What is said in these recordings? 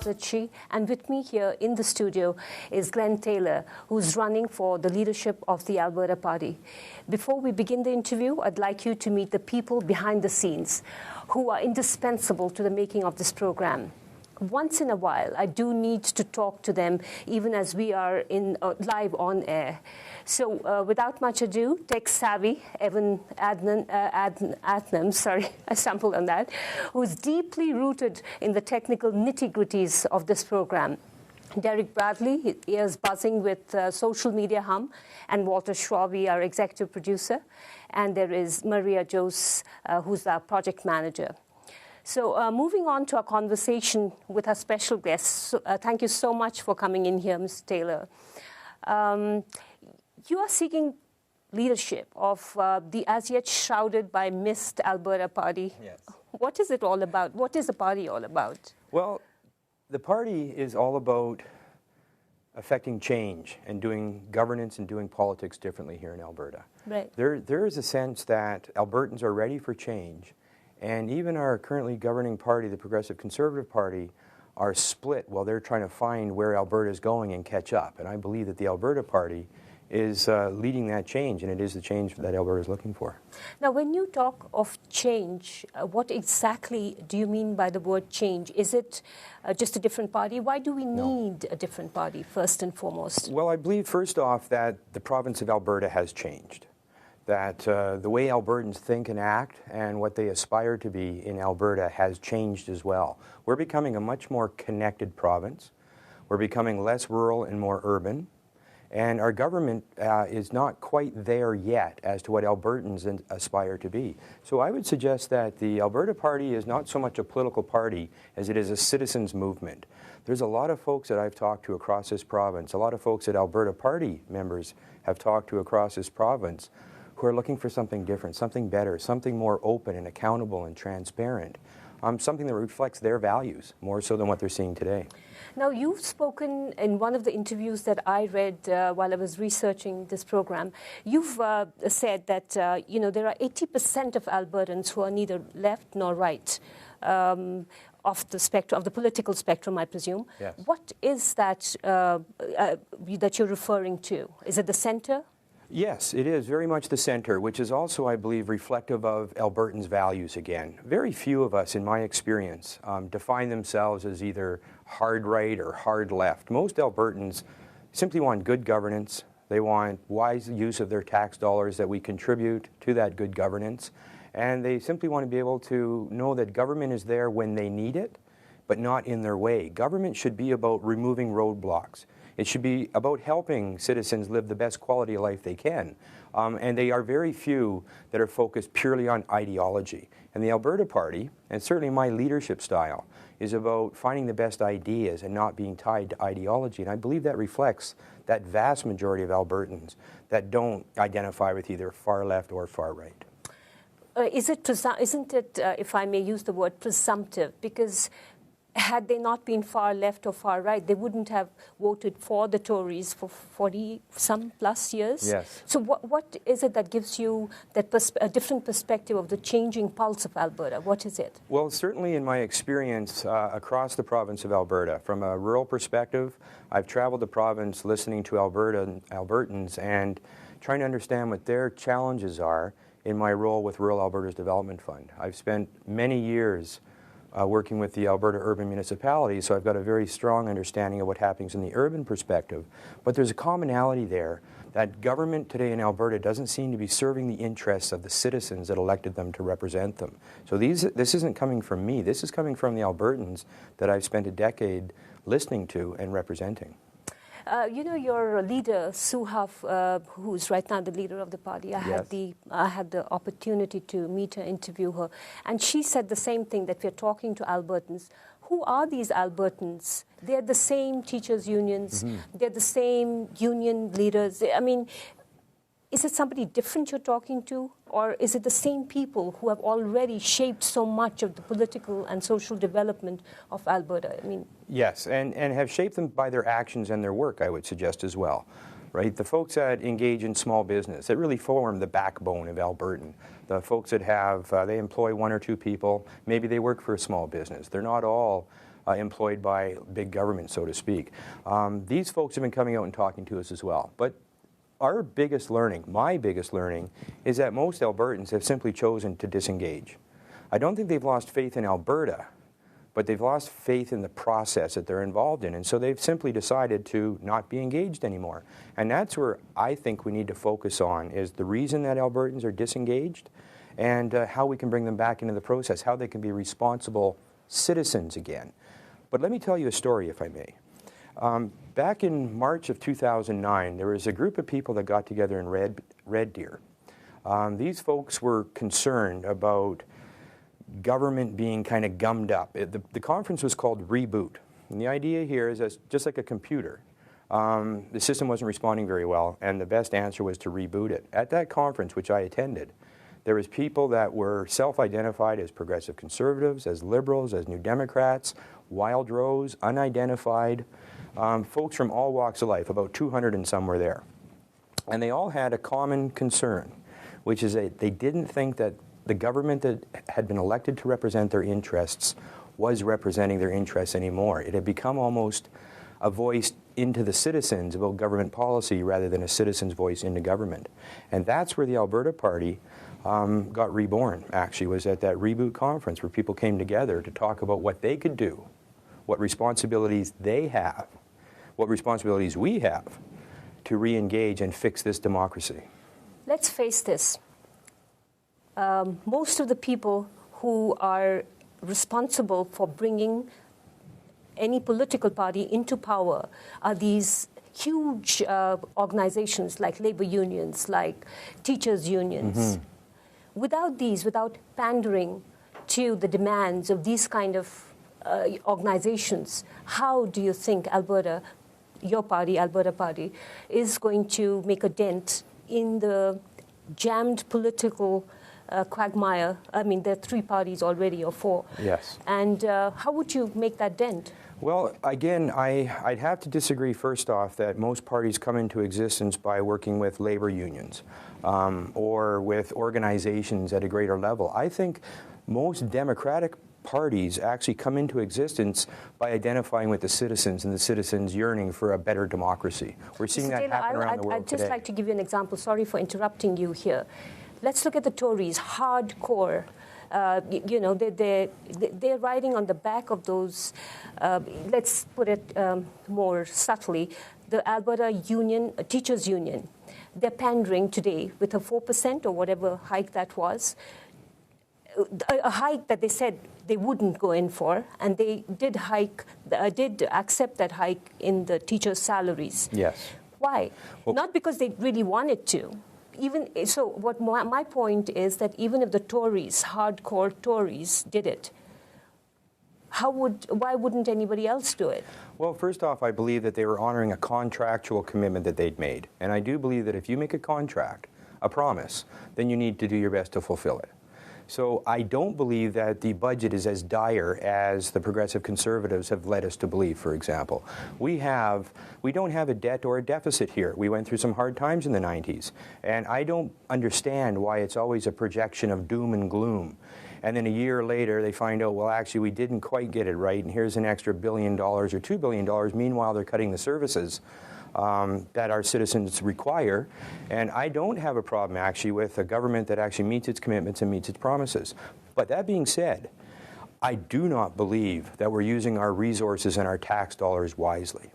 Ritchie, and with me here in the studio is Glenn Taylor, who's running for the leadership of the Alberta Party. Before we begin the interview, I'd like you to meet the people behind the scenes who are indispensable to the making of this program. Once in a while, I do need to talk to them, even as we are live on air. So without much ado, tech-savvy Evan Adnam, sorry, I stumbled on that, who's deeply rooted in the technical nitty-gritties of this program. Derek Bradley, his ears buzzing with social media hum, and Walter Schwabe, our executive producer. And there is Maria Jose, who's our project manager. So moving on to our conversation with our special guests, thank you so much for coming in here, Mr. Taylor. You are seeking leadership of the as yet shrouded by mist Alberta Party. Yes. What is it all about? What is the party all about? Well, the party is all about affecting change and doing governance and doing politics differently here in Alberta. Right. There is a sense that Albertans are ready for change. And even our currently governing party, the Progressive Conservative Party, are split while they're trying to find where Alberta is going and catch up. And I believe that the Alberta Party is leading that change, and it is the change that Alberta is looking for. Now, when you talk of change, what exactly do you mean by the word change? Is it just a different party? Why do we need a different party, first and foremost? Well, I believe, first off, that the province of Alberta has changed. That the way Albertans think and act and what they aspire to be in Alberta has changed as well. We're becoming a much more connected province. We're becoming less rural and more urban. And our government is not quite there yet as to what Albertans aspire to be. So I would suggest that the Alberta Party is not so much a political party as it is a citizens' movement. There's a lot of folks that I've talked to across this province, a lot of folks that Alberta Party members have talked to across this province, who are looking for something different, something better, something more open and accountable and transparent, something that reflects their values more so than what they're seeing today. Now, you've spoken in one of the interviews that I read while I was researching this program. You've said that there are 80% of Albertans who are neither left nor right of the spectrum, of the political spectrum, I presume. Yes. What is that that you're referring to? Is it the centre? Yes, it is very much the center, which is also, I believe, reflective of Albertans' values again. Very few of us, in my experience, define themselves as either hard right or hard left. Most Albertans simply want good governance. They want wise use of their tax dollars that we contribute to that good governance. And they simply want to be able to know that government is there when they need it, but not in their way. Government should be about removing roadblocks. It should be about helping citizens live the best quality of life they can. And they are very few that are focused purely on ideology. And the Alberta Party, and certainly my leadership style, is about finding the best ideas and not being tied to ideology. And I believe that reflects that vast majority of Albertans that don't identify with either far left or far right. Isn't it, if I may use the word, presumptive? Because had they not been far left or far right, they wouldn't have voted for the Tories for 40-some plus years. Yes. So what is it that gives you that a different perspective of the changing pulse of Alberta? What is it? Well, certainly in my experience across the province of Alberta, from a rural perspective, I've traveled the province listening to Albertans and trying to understand what their challenges are in my role with Rural Alberta's Development Fund. I've spent many years working with the Alberta urban municipalities, so I've got a very strong understanding of what happens in the urban perspective. But there's a commonality there that government today in Alberta doesn't seem to be serving the interests of the citizens that elected them to represent them. So this isn't coming from me. This is coming from the Albertans that I've spent a decade listening to and representing. Your leader, Sue Huff, who's right now the leader of the party, I had the opportunity to meet her, interview her, and she said the same thing, that we're talking to Albertans. Who are these Albertans? They're the same teachers' unions. Mm-hmm. They're the same union leaders. I mean, is it somebody different you're talking to? Or is it the same people who have already shaped so much of the political and social development of Alberta? I mean, yes, and have shaped them by their actions and their work, I would suggest as well. Right? The folks that engage in small business, that really form the backbone of Albertan. The folks that have, they employ one or two people, maybe they work for a small business. They're not all employed by big government, so to speak. These folks have been coming out and talking to us as well. But our biggest learning, my biggest learning, is that most Albertans have simply chosen to disengage. I don't think they've lost faith in Alberta, but they've lost faith in the process that they're involved in. And so they've simply decided to not be engaged anymore. And that's where I think we need to focus on, is the reason that Albertans are disengaged and how we can bring them back into the process, how they can be responsible citizens again. But let me tell you a story, if I may. Back in March of 2009, there was a group of people that got together in Red Deer. These folks were concerned about government being kind of gummed up. The conference was called Reboot. And the idea here is that just like a computer, the system wasn't responding very well, and the best answer was to reboot it. At that conference, which I attended, there was people that were self-identified as progressive conservatives, as liberals, as New Democrats, wild rose, unidentified, folks from all walks of life, about 200 and some were there. And they all had a common concern, which is that they didn't think that the government that had been elected to represent their interests was representing their interests anymore. It had become almost a voice into the citizens about government policy rather than a citizen's voice into government. And that's where the Alberta Party got reborn, actually, was at that Reboot conference where people came together to talk about what they could do, what responsibilities they have, what responsibilities we have to re-engage and fix this democracy. Let's face this. Most of the people who are responsible for bringing any political party into power are these huge organizations like labor unions, like teachers' unions. Mm-hmm. Without pandering to the demands of these kind of organizations, how do you think Alberta, your party, Alberta Party, is going to make a dent in the jammed political quagmire? I mean, there are 3 parties already, or 4. Yes. And how would you make that dent? Well, again, I'd have to disagree first off that most parties come into existence by working with labor unions or with organizations at a greater level. I think most democratic parties actually come into existence by identifying with the citizens and the citizens yearning for a better democracy. We're seeing Mr. that Taylor, happen around the world today. I'd just like to give you an example. Sorry for interrupting you here. Let's look at the Tories, hardcore. They're riding on the back of those, let's put it more subtly, the Alberta Union, Teachers Union. They're pandering today with a 4% or whatever hike that was, a hike that they said they wouldn't go in for, and they did accept that hike in the teachers' salaries. Yes. Why? Well, not because they really wanted to. Even so, what my point is that even if the Tories, hardcore Tories, did it, why wouldn't anybody else do it? Well, first off, I believe that they were honoring a contractual commitment that they'd made. And I do believe that if you make a contract, a promise, then you need to do your best to fulfill it. So I don't believe that the budget is as dire as the progressive conservatives have led us to believe, for example. We don't have a debt or a deficit here. We went through some hard times in the 90s. And I don't understand why it's always a projection of doom and gloom. And then a year later, they find out, well, actually, we didn't quite get it right, and here's an extra $1 billion or $2 billion. Meanwhile, they're cutting the services that our citizens require. And I don't have a problem, actually, with a government that actually meets its commitments and meets its promises. But that being said, I do not believe that we're using our resources and our tax dollars wisely.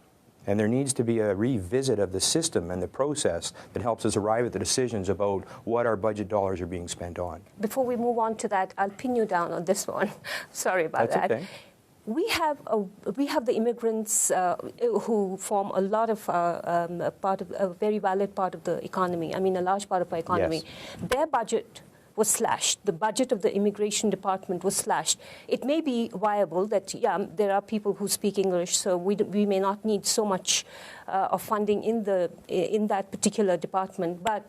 And there needs to be a revisit of the system and the process that helps us arrive at the decisions about what our budget dollars are being spent on. Before we move on to that, I'll pin you down on this one. Sorry about that. Okay. We have the immigrants who form a lot of a very valid part of the economy. I mean, a large part of our economy. Yes. Their budget was slashed. The budget of the immigration department was slashed. It may be viable that, yeah, there are people who speak English, so we may not need so much of funding in that particular department, but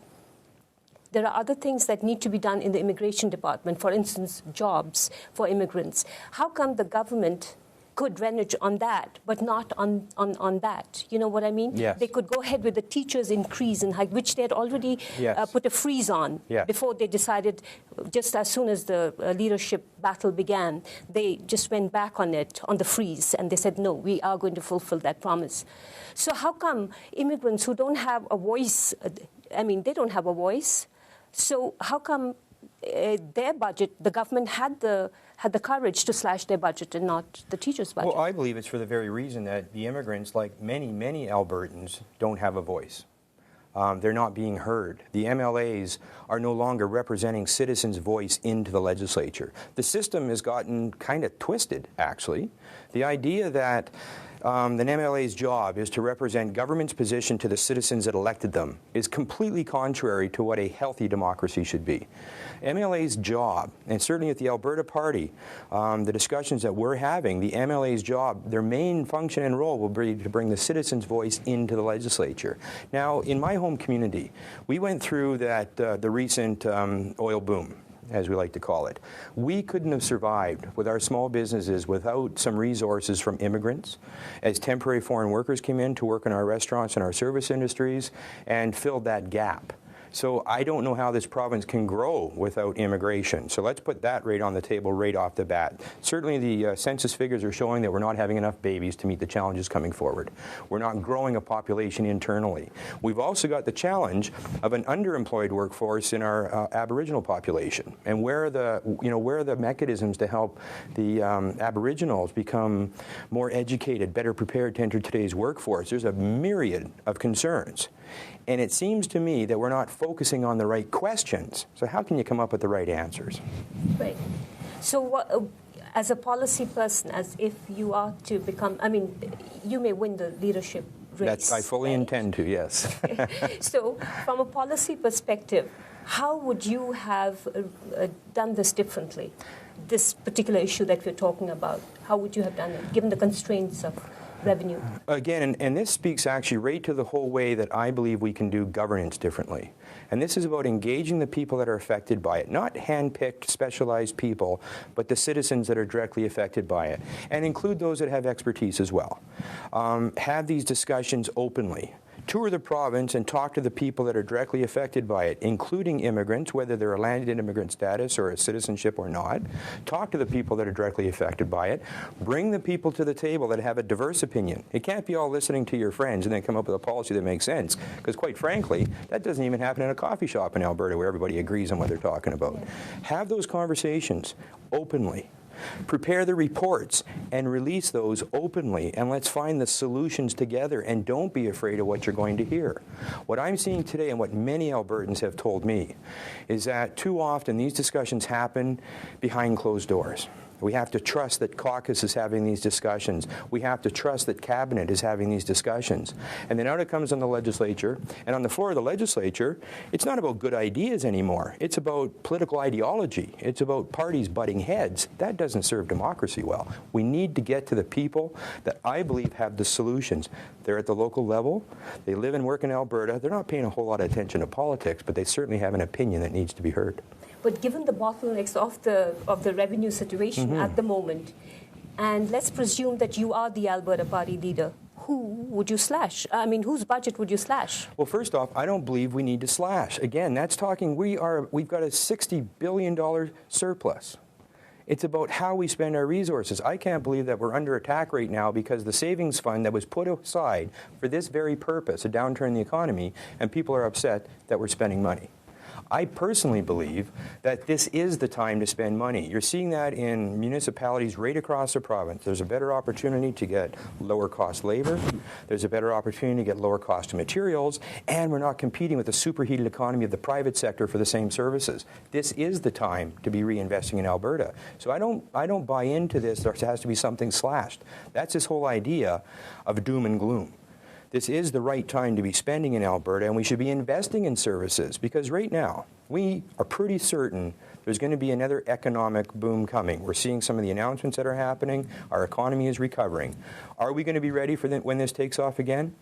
there are other things that need to be done in the immigration department, for instance, jobs for immigrants. How come the government could renege on that, but not on that. You know what I mean? Yes. They could go ahead with the teachers' increase in hike, which they had already Yes. put a freeze on before they decided, just as soon as the leadership battle began, they just went back on it, on the freeze, and they said, no, we are going to fulfill that promise. So how come immigrants who don't have a voice, they don't have a voice, so how come their budget, the government had the courage to slash their budget and not the teachers' budget? Well, I believe it's for the very reason that the immigrants, like many, many Albertans, don't have a voice. They're not being heard. The MLAs are no longer representing citizens' voice into the legislature. The system has gotten kind of twisted, actually. The idea that an MLA's job is to represent government's position to the citizens that elected them is completely contrary to what a healthy democracy should be. MLA's job, and certainly at the Alberta Party, the discussions that we're having, the MLA's job, their main function and role will be to bring the citizens' voice into the legislature. Now, in my home community, we went through the recent oil boom, as we like to call it. We couldn't have survived with our small businesses without some resources from immigrants, as temporary foreign workers came in to work in our restaurants and our service industries and filled that gap. So I don't know how this province can grow without immigration. So let's put that right on the table right off the bat. Certainly the census figures are showing that we're not having enough babies to meet the challenges coming forward. We're not growing a population internally. We've also got the challenge of an underemployed workforce in our Aboriginal population. And where are the mechanisms to help the Aboriginals become more educated, better prepared to enter today's workforce? There's a myriad of concerns. And it seems to me that we're not focusing on the right questions. So how can you come up with the right answers? Right. So what, as a policy person, as if you are to become, you may win the leadership race. I fully intend to, yes. So from a policy perspective, how would you have done this differently? This particular issue that we're talking about, how would you have done it, given the constraints of revenue? Again, and this speaks actually right to the whole way that I believe we can do governance differently. And this is about engaging the people that are affected by it, not hand-picked, specialized people, but the citizens that are directly affected by it, and include those that have expertise as well. Have these discussions openly. Tour the province and talk to the people that are directly affected by it, including immigrants, whether they're a landed immigrant status or a citizenship or not. Talk to the people that are directly affected by it. Bring the people to the table that have a diverse opinion. It can't be all listening to your friends and then come up with a policy that makes sense, because quite frankly, that doesn't even happen in a coffee shop in Alberta where everybody agrees on what they're talking about. Have those conversations openly. Prepare the reports and release those openly, and let's find the solutions together, and don't be afraid of what you're going to hear. What I'm seeing today, and what many Albertans have told me, is that too often these discussions happen behind closed doors. We have to trust that caucus is having these discussions. We have to trust that cabinet is having these discussions. And then out it comes on the legislature. And on the floor of the legislature, it's not about good ideas anymore. It's about political ideology. It's about parties butting heads. That doesn't serve democracy well. We need to get to the people that I believe have the solutions. They're at the local level. They live and work in Alberta. They're not paying a whole lot of attention to politics, but they certainly have an opinion that needs to be heard. But given the bottlenecks of the revenue situation at the moment, and let's presume that you are the Alberta Party leader, who would you slash? Whose budget would you slash? Well, first off, I don't believe we need to slash. Again, that's talking, we've got a $60 billion surplus. It's about how we spend our resources. I can't believe that we're under attack right now because the savings fund that was put aside for this very purpose, a downturn in the economy, and people are upset that we're spending money. I personally believe that this is the time to spend money. You're seeing that in municipalities right across the province. There's a better opportunity to get lower cost labor. There's a better opportunity to get lower cost materials, and we're not competing with the superheated economy of the private sector for the same services. This is the time to be reinvesting in Alberta. So I don't buy into this. There has to be something slashed. That's this whole idea of doom and gloom. This is the right time to be spending in Alberta, and we should be investing in services, because right now we are pretty certain there's going to be another economic boom coming. We're seeing some of the announcements that are happening. Our economy is recovering. Are we going to be ready for when this takes off again?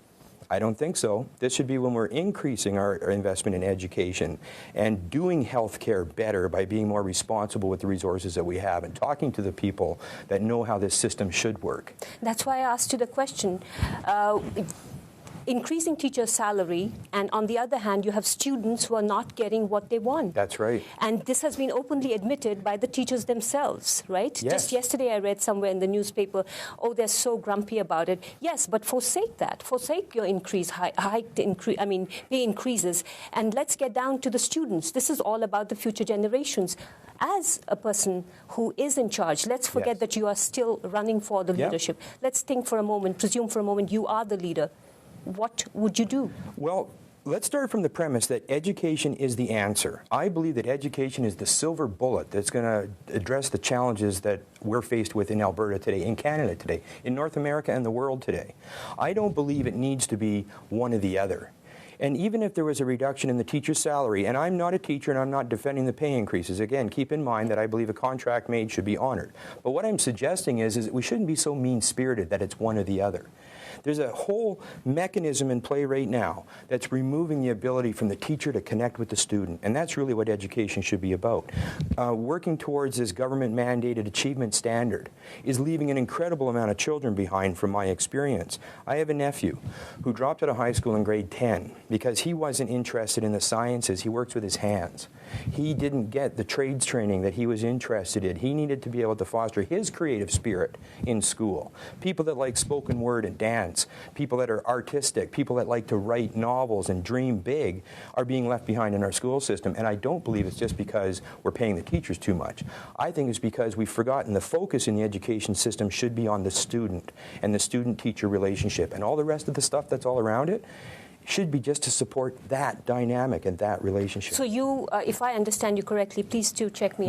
I don't think so. This should be when we're increasing our investment in education and doing healthcare better by being more responsible with the resources that we have and talking to the people that know how this system should work. That's why I asked you the question. Increasing teacher salary, and on the other hand, you have students who are not getting what they want. That's right. And this has been openly admitted by the teachers themselves, right? Yes. Just yesterday I read somewhere in the newspaper, oh, they're so grumpy about it. Yes, but forsake that. Forsake your pay increases, and let's get down to the students. This is all about the future generations. As a person who is in charge, let's forget that you are still running for the leadership. Let's think for a moment, presume for a moment you are the leader. What would you do? Well, let's start from the premise that education is the answer. I believe that education is the silver bullet that's going to address the challenges that we're faced with in Alberta today, in Canada today, in North America and the world today. I don't believe it needs to be one or the other. And even if there was a reduction in the teacher's salary, and I'm not a teacher and I'm not defending the pay increases, again, keep in mind that I believe a contract made should be honored. But what I'm suggesting is that we shouldn't be so mean-spirited that it's one or the other. There's a whole mechanism in play right now that's removing the ability from the teacher to connect with the student, and that's really what education should be about. Working towards this government-mandated achievement standard is leaving an incredible amount of children behind from my experience. I have a nephew who dropped out of high school in grade 10 because he wasn't interested in the sciences. He works with his hands. He didn't get the trades training that he was interested in. He needed to be able to foster his creative spirit in school. People that like spoken word and dance, people that are artistic, people that like to write novels and dream big are being left behind in our school system. And I don't believe it's just because we're paying the teachers too much. I think it's because we've forgotten the focus in the education system should be on the student and the student-teacher relationship, and all the rest of the stuff that's all around it should be just to support that dynamic and that relationship. So you, if I understand you correctly, please do check me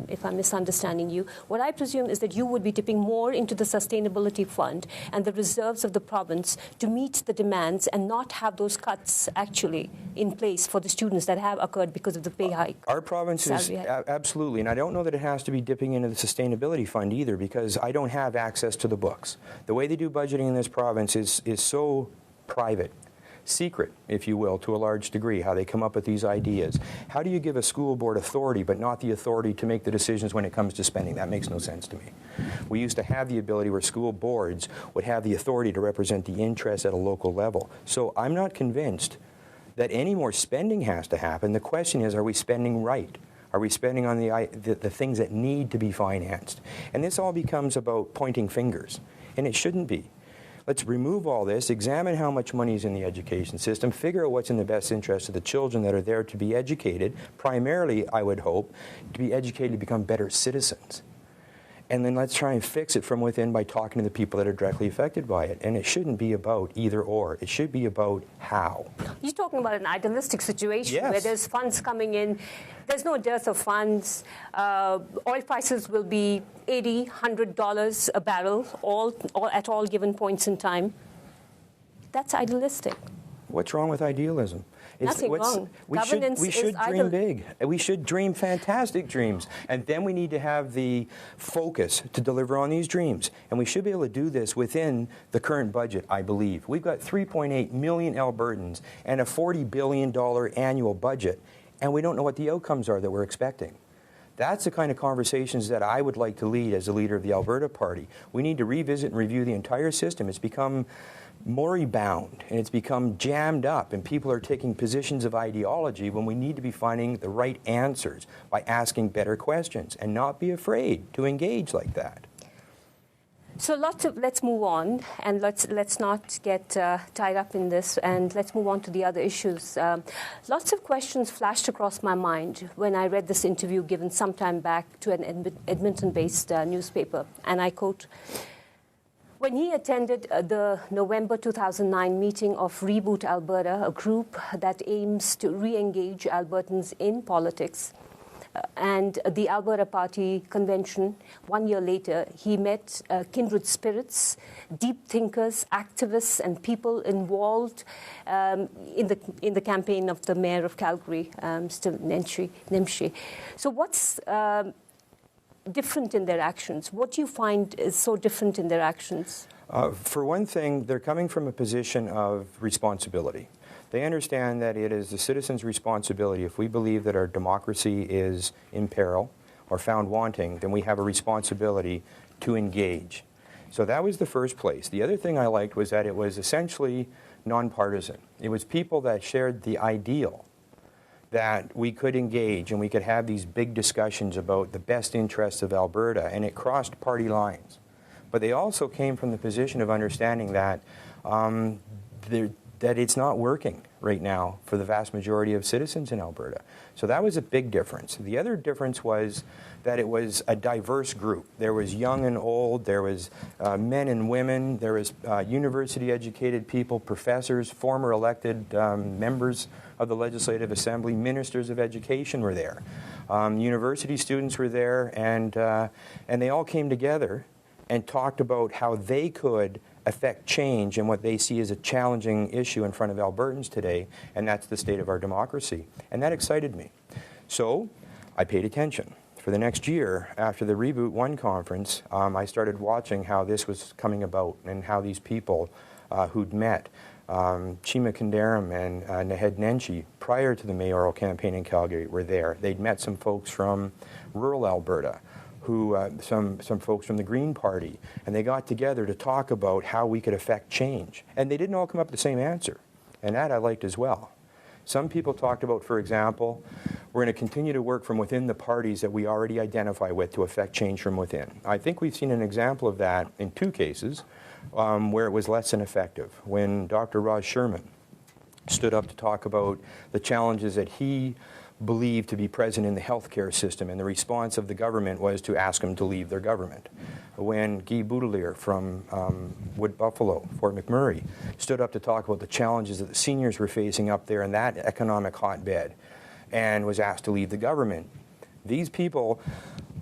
if I'm misunderstanding you. What I presume is that you would be dipping more into the sustainability fund and the reserves of the province to meet the demands and not have those cuts actually in place for the students that have occurred because of the pay hike. Our province is absolutely, and I don't know that it has to be dipping into the sustainability fund either, because I don't have access to the books. The way they do budgeting in this province is so private. Secret, if you will, to a large degree, how they come up with these ideas. How do you give a school board authority but not the authority to make the decisions when it comes to spending? That makes no sense to me. We used to have the ability where school boards would have the authority to represent the interests at a local level. So I'm not convinced that any more spending has to happen. The question is, are we spending right? Are we spending on the things that need to be financed? And this all becomes about pointing fingers, and it shouldn't be. Let's remove all this, examine how much money is in the education system, figure out what's in the best interest of the children that are there to be educated, primarily, I would hope, to be educated to become better citizens. And then let's try and fix it from within by talking to the people that are directly affected by it. And it shouldn't be about either or. It should be about how. You're talking about an idealistic situation Yes. where there's funds coming in. There's no dearth of funds. Oil prices will be $80, $100 a barrel at all given points in time. That's idealistic. What's wrong with idealism? Nothing wrong. We should dream big. We should dream fantastic dreams. And then we need to have the focus to deliver on these dreams. And we should be able to do this within the current budget, I believe. We've got 3.8 million Albertans and a $40 billion annual budget, and we don't know what the outcomes are that we're expecting. That's the kind of conversations that I would like to lead as the leader of the Alberta Party. We need to revisit and review the entire system. It's become moribund, and it's become jammed up, and people are taking positions of ideology when we need to be finding the right answers by asking better questions and not be afraid to engage like that. So let's move on, and let's not get tied up in this, and let's move on to the other issues. Lots of questions flashed across my mind when I read this interview given some time back to an Edmonton-based newspaper, and I quote, "When he attended the November 2009 meeting of Reboot Alberta, a group that aims to re-engage Albertans in politics, and the Alberta Party convention, 1 year later, he met kindred spirits, deep thinkers, activists, and people involved in the campaign of the mayor of Calgary, still Nimshi. So what's different in their actions? What do you find is so different in their actions? For one thing, they're coming from a position of responsibility. They understand that it is the citizens' responsibility. If we believe that our democracy is in peril or found wanting, then we have a responsibility to engage. So that was the first place. The other thing I liked was that it was essentially nonpartisan. It was people that shared the ideal that we could engage and we could have these big discussions about the best interests of Alberta, and it crossed party lines. But they also came from the position of understanding that that it's not working right now for the vast majority of citizens in Alberta. So that was a big difference. The other difference was that it was a diverse group. There was young and old, there was men and women, there was university-educated people, professors, former elected members of the Legislative Assembly, ministers of education were there. University students were there, and they all came together and talked about how they could affect change in what they see as a challenging issue in front of Albertans today, and that's the state of our democracy. And that excited me. So I paid attention. For the next year, after the Reboot 1 conference, I started watching how this was coming about and how these people who'd met, Chima Kundaram and Naheed Nenshi, prior to the mayoral campaign in Calgary, were there. They'd met some folks from rural Alberta, some folks from the Green Party, and they got together to talk about how we could affect change. And they didn't all come up with the same answer, and that I liked as well. Some people talked about, for example, we're going to continue to work from within the parties that we already identify with to affect change from within. I think we've seen an example of that in 2 cases where it was less than effective. When Dr. Raj Sherman stood up to talk about the challenges that he believed to be present in the healthcare system, and the response of the government was to ask him to leave their government. When Guy Boudelier from Wood Buffalo, Fort McMurray, stood up to talk about the challenges that the seniors were facing up there in that economic hotbed and was asked to leave the government. These people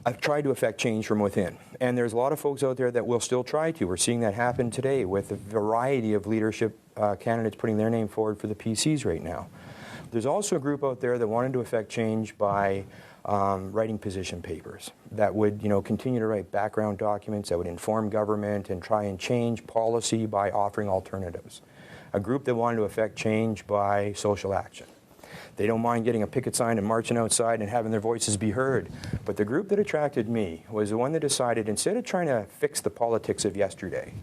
have tried to affect change from within, and there's a lot of folks out there that will still try to. We're seeing that happen today with a variety of leadership candidates putting their name forward for the PCs right now. There's also a group out there that wanted to affect change by writing position papers that would, continue to write background documents that would inform government and try and change policy by offering alternatives. A group that wanted to affect change by social action. They don't mind getting a picket sign and marching outside and having their voices be heard. But the group that attracted me was the one that decided, instead of trying to fix the politics of yesterday,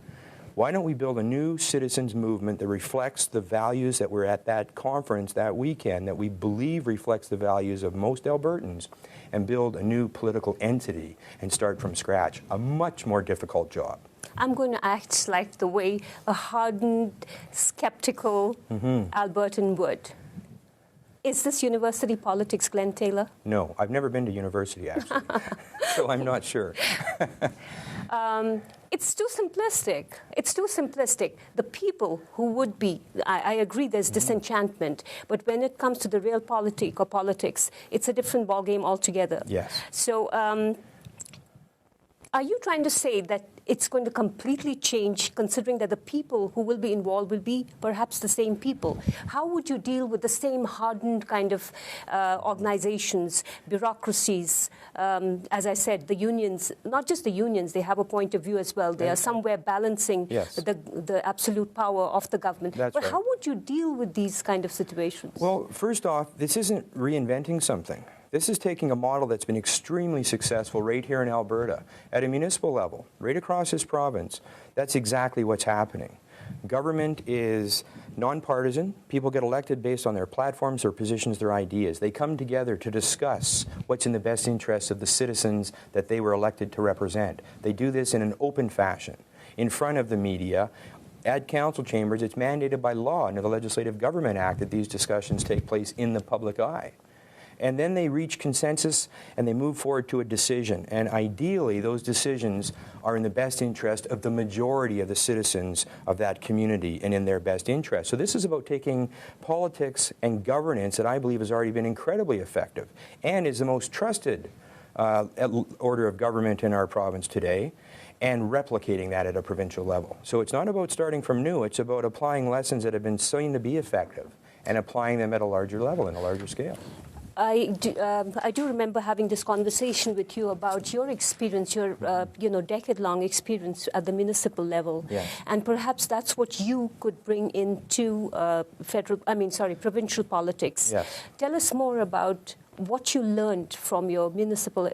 why don't we build a new citizens movement that reflects the values that were at that conference that weekend, that we believe reflects the values of most Albertans, and build a new political entity and start from scratch? A much more difficult job. I'm going to act like the way a hardened, skeptical Albertan would. Is this university politics, Glenn Taylor? No, I've never been to university, actually, so I'm not sure. It's too simplistic. It's too simplistic. The people who would be, I agree there's disenchantment, but when it comes to the real politics, it's a different ballgame altogether. Yes. So are you trying to say that it's going to completely change, considering that the people who will be involved will be perhaps the same people? How would you deal with the same hardened kind of organizations, bureaucracies? As I said, the unions, not just the unions, they have a point of view as well. They are somewhere balancing the absolute power of the government. That's but right. How would you deal with these kind of situations? Well, first off, this isn't reinventing something. This is taking a model that's been extremely successful right here in Alberta. At a municipal level, right across this province, that's exactly what's happening. Government is nonpartisan. People get elected based on their platforms, their positions, their ideas. They come together to discuss what's in the best interests of the citizens that they were elected to represent. They do this in an open fashion, in front of the media. At council chambers, it's mandated by law under the Legislative Government Act that these discussions take place in the public eye. And then they reach consensus and they move forward to a decision. And ideally, those decisions are in the best interest of the majority of the citizens of that community and in their best interest. So this is about taking politics and governance that I believe has already been incredibly effective and is the most trusted order of government in our province today, and replicating that at a provincial level. So it's not about starting from new, it's about applying lessons that have been seen to be effective and applying them at a larger level and a larger scale. I do remember having this conversation with you about your experience, your decade-long experience at the municipal level, Yes. and perhaps that's what you could bring into provincial politics. Yes. Tell us more about what you learned from your municipal.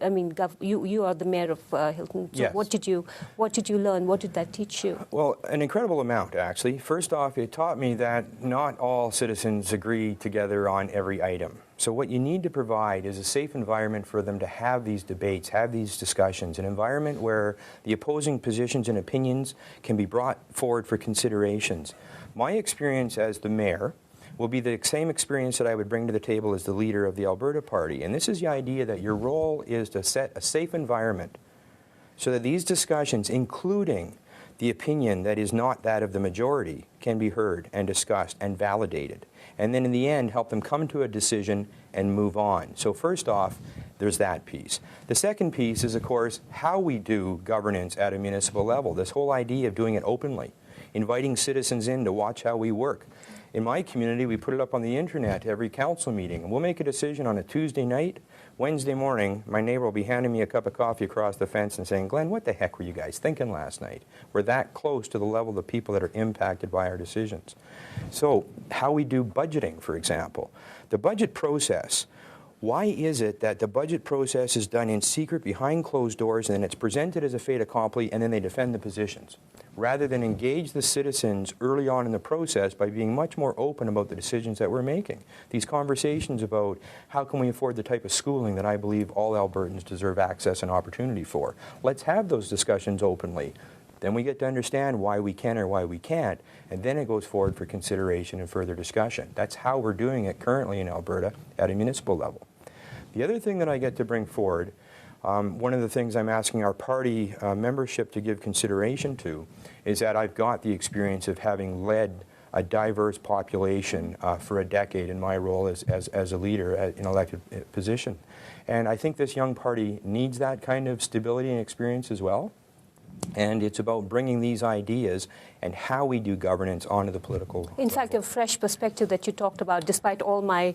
You are the mayor of Hilton. So Yes. what did you learn? What did that teach you? Well, an incredible amount, actually. First off, it taught me that not all citizens agree together on every item. So what you need to provide is a safe environment for them to have these debates, have these discussions, an environment where the opposing positions and opinions can be brought forward for considerations. My experience as the mayor will be the same experience that I would bring to the table as the leader of the Alberta Party. And this is the idea that your role is to set a safe environment so that these discussions, including the opinion that is not that of the majority, can be heard and discussed and validated. And then in the end, help them come to a decision and move on. So first off, there's that piece. The second piece is, of course, how we do governance at a municipal level. This whole idea of doing it openly, inviting citizens in to watch how we work. In my community, we put it up on the internet every council meeting, and we'll make a decision on a Tuesday night. Wednesday morning, my neighbor will be handing me a cup of coffee across the fence and saying, "Glenn, what the heck were you guys thinking last night?" We're that close to the level of the people that are impacted by our decisions. So how we do budgeting, for example. The budget process. Why is it that the budget process is done in secret behind closed doors and then it's presented as a fait accompli and then they defend the positions, rather than engage the citizens early on in the process by being much more open about the decisions that we're making? These conversations about how can we afford the type of schooling that I believe all Albertans deserve access and opportunity for. Let's have those discussions openly. Then we get to understand why we can or why we can't, and then it goes forward for consideration and further discussion. That's how we're doing it currently in Alberta at a municipal level. The other thing that I get to bring forward, one of the things I'm asking our party membership to give consideration to, is that I've got the experience of having led a diverse population for a decade in my role as a leader in an elected position. And I think this young party needs that kind of stability and experience as well. And it's about bringing these ideas and how we do governance onto the political In fact, a fresh perspective that you talked about, despite all my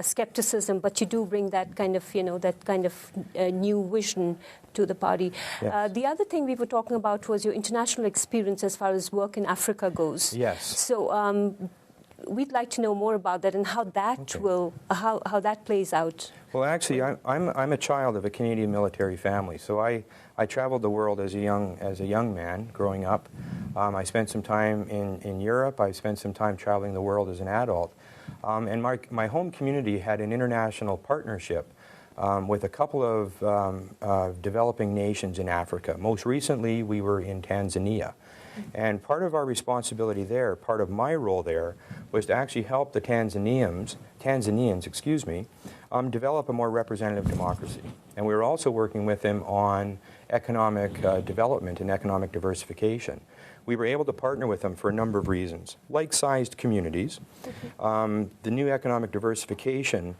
skepticism, but you do bring that kind of, new vision to the party. Yes. The other thing we were talking about was your international experience as far as work in Africa goes. Yes. So we'd like to know more about that and how that how that plays out. Well, actually, I'm a child of a Canadian military family, so I traveled the world as a young man growing up. I spent some time in Europe. I spent some time traveling the world as an adult. And my home community had an international partnership with a couple of developing nations in Africa. Most recently, we were in Tanzania. And part of our responsibility there, part of my role there, was to actually help the Tanzanians, develop a more representative democracy. And we were also working with them on economic development and economic diversification. We were able to partner with them for a number of reasons. Like-sized communities, the new economic diversification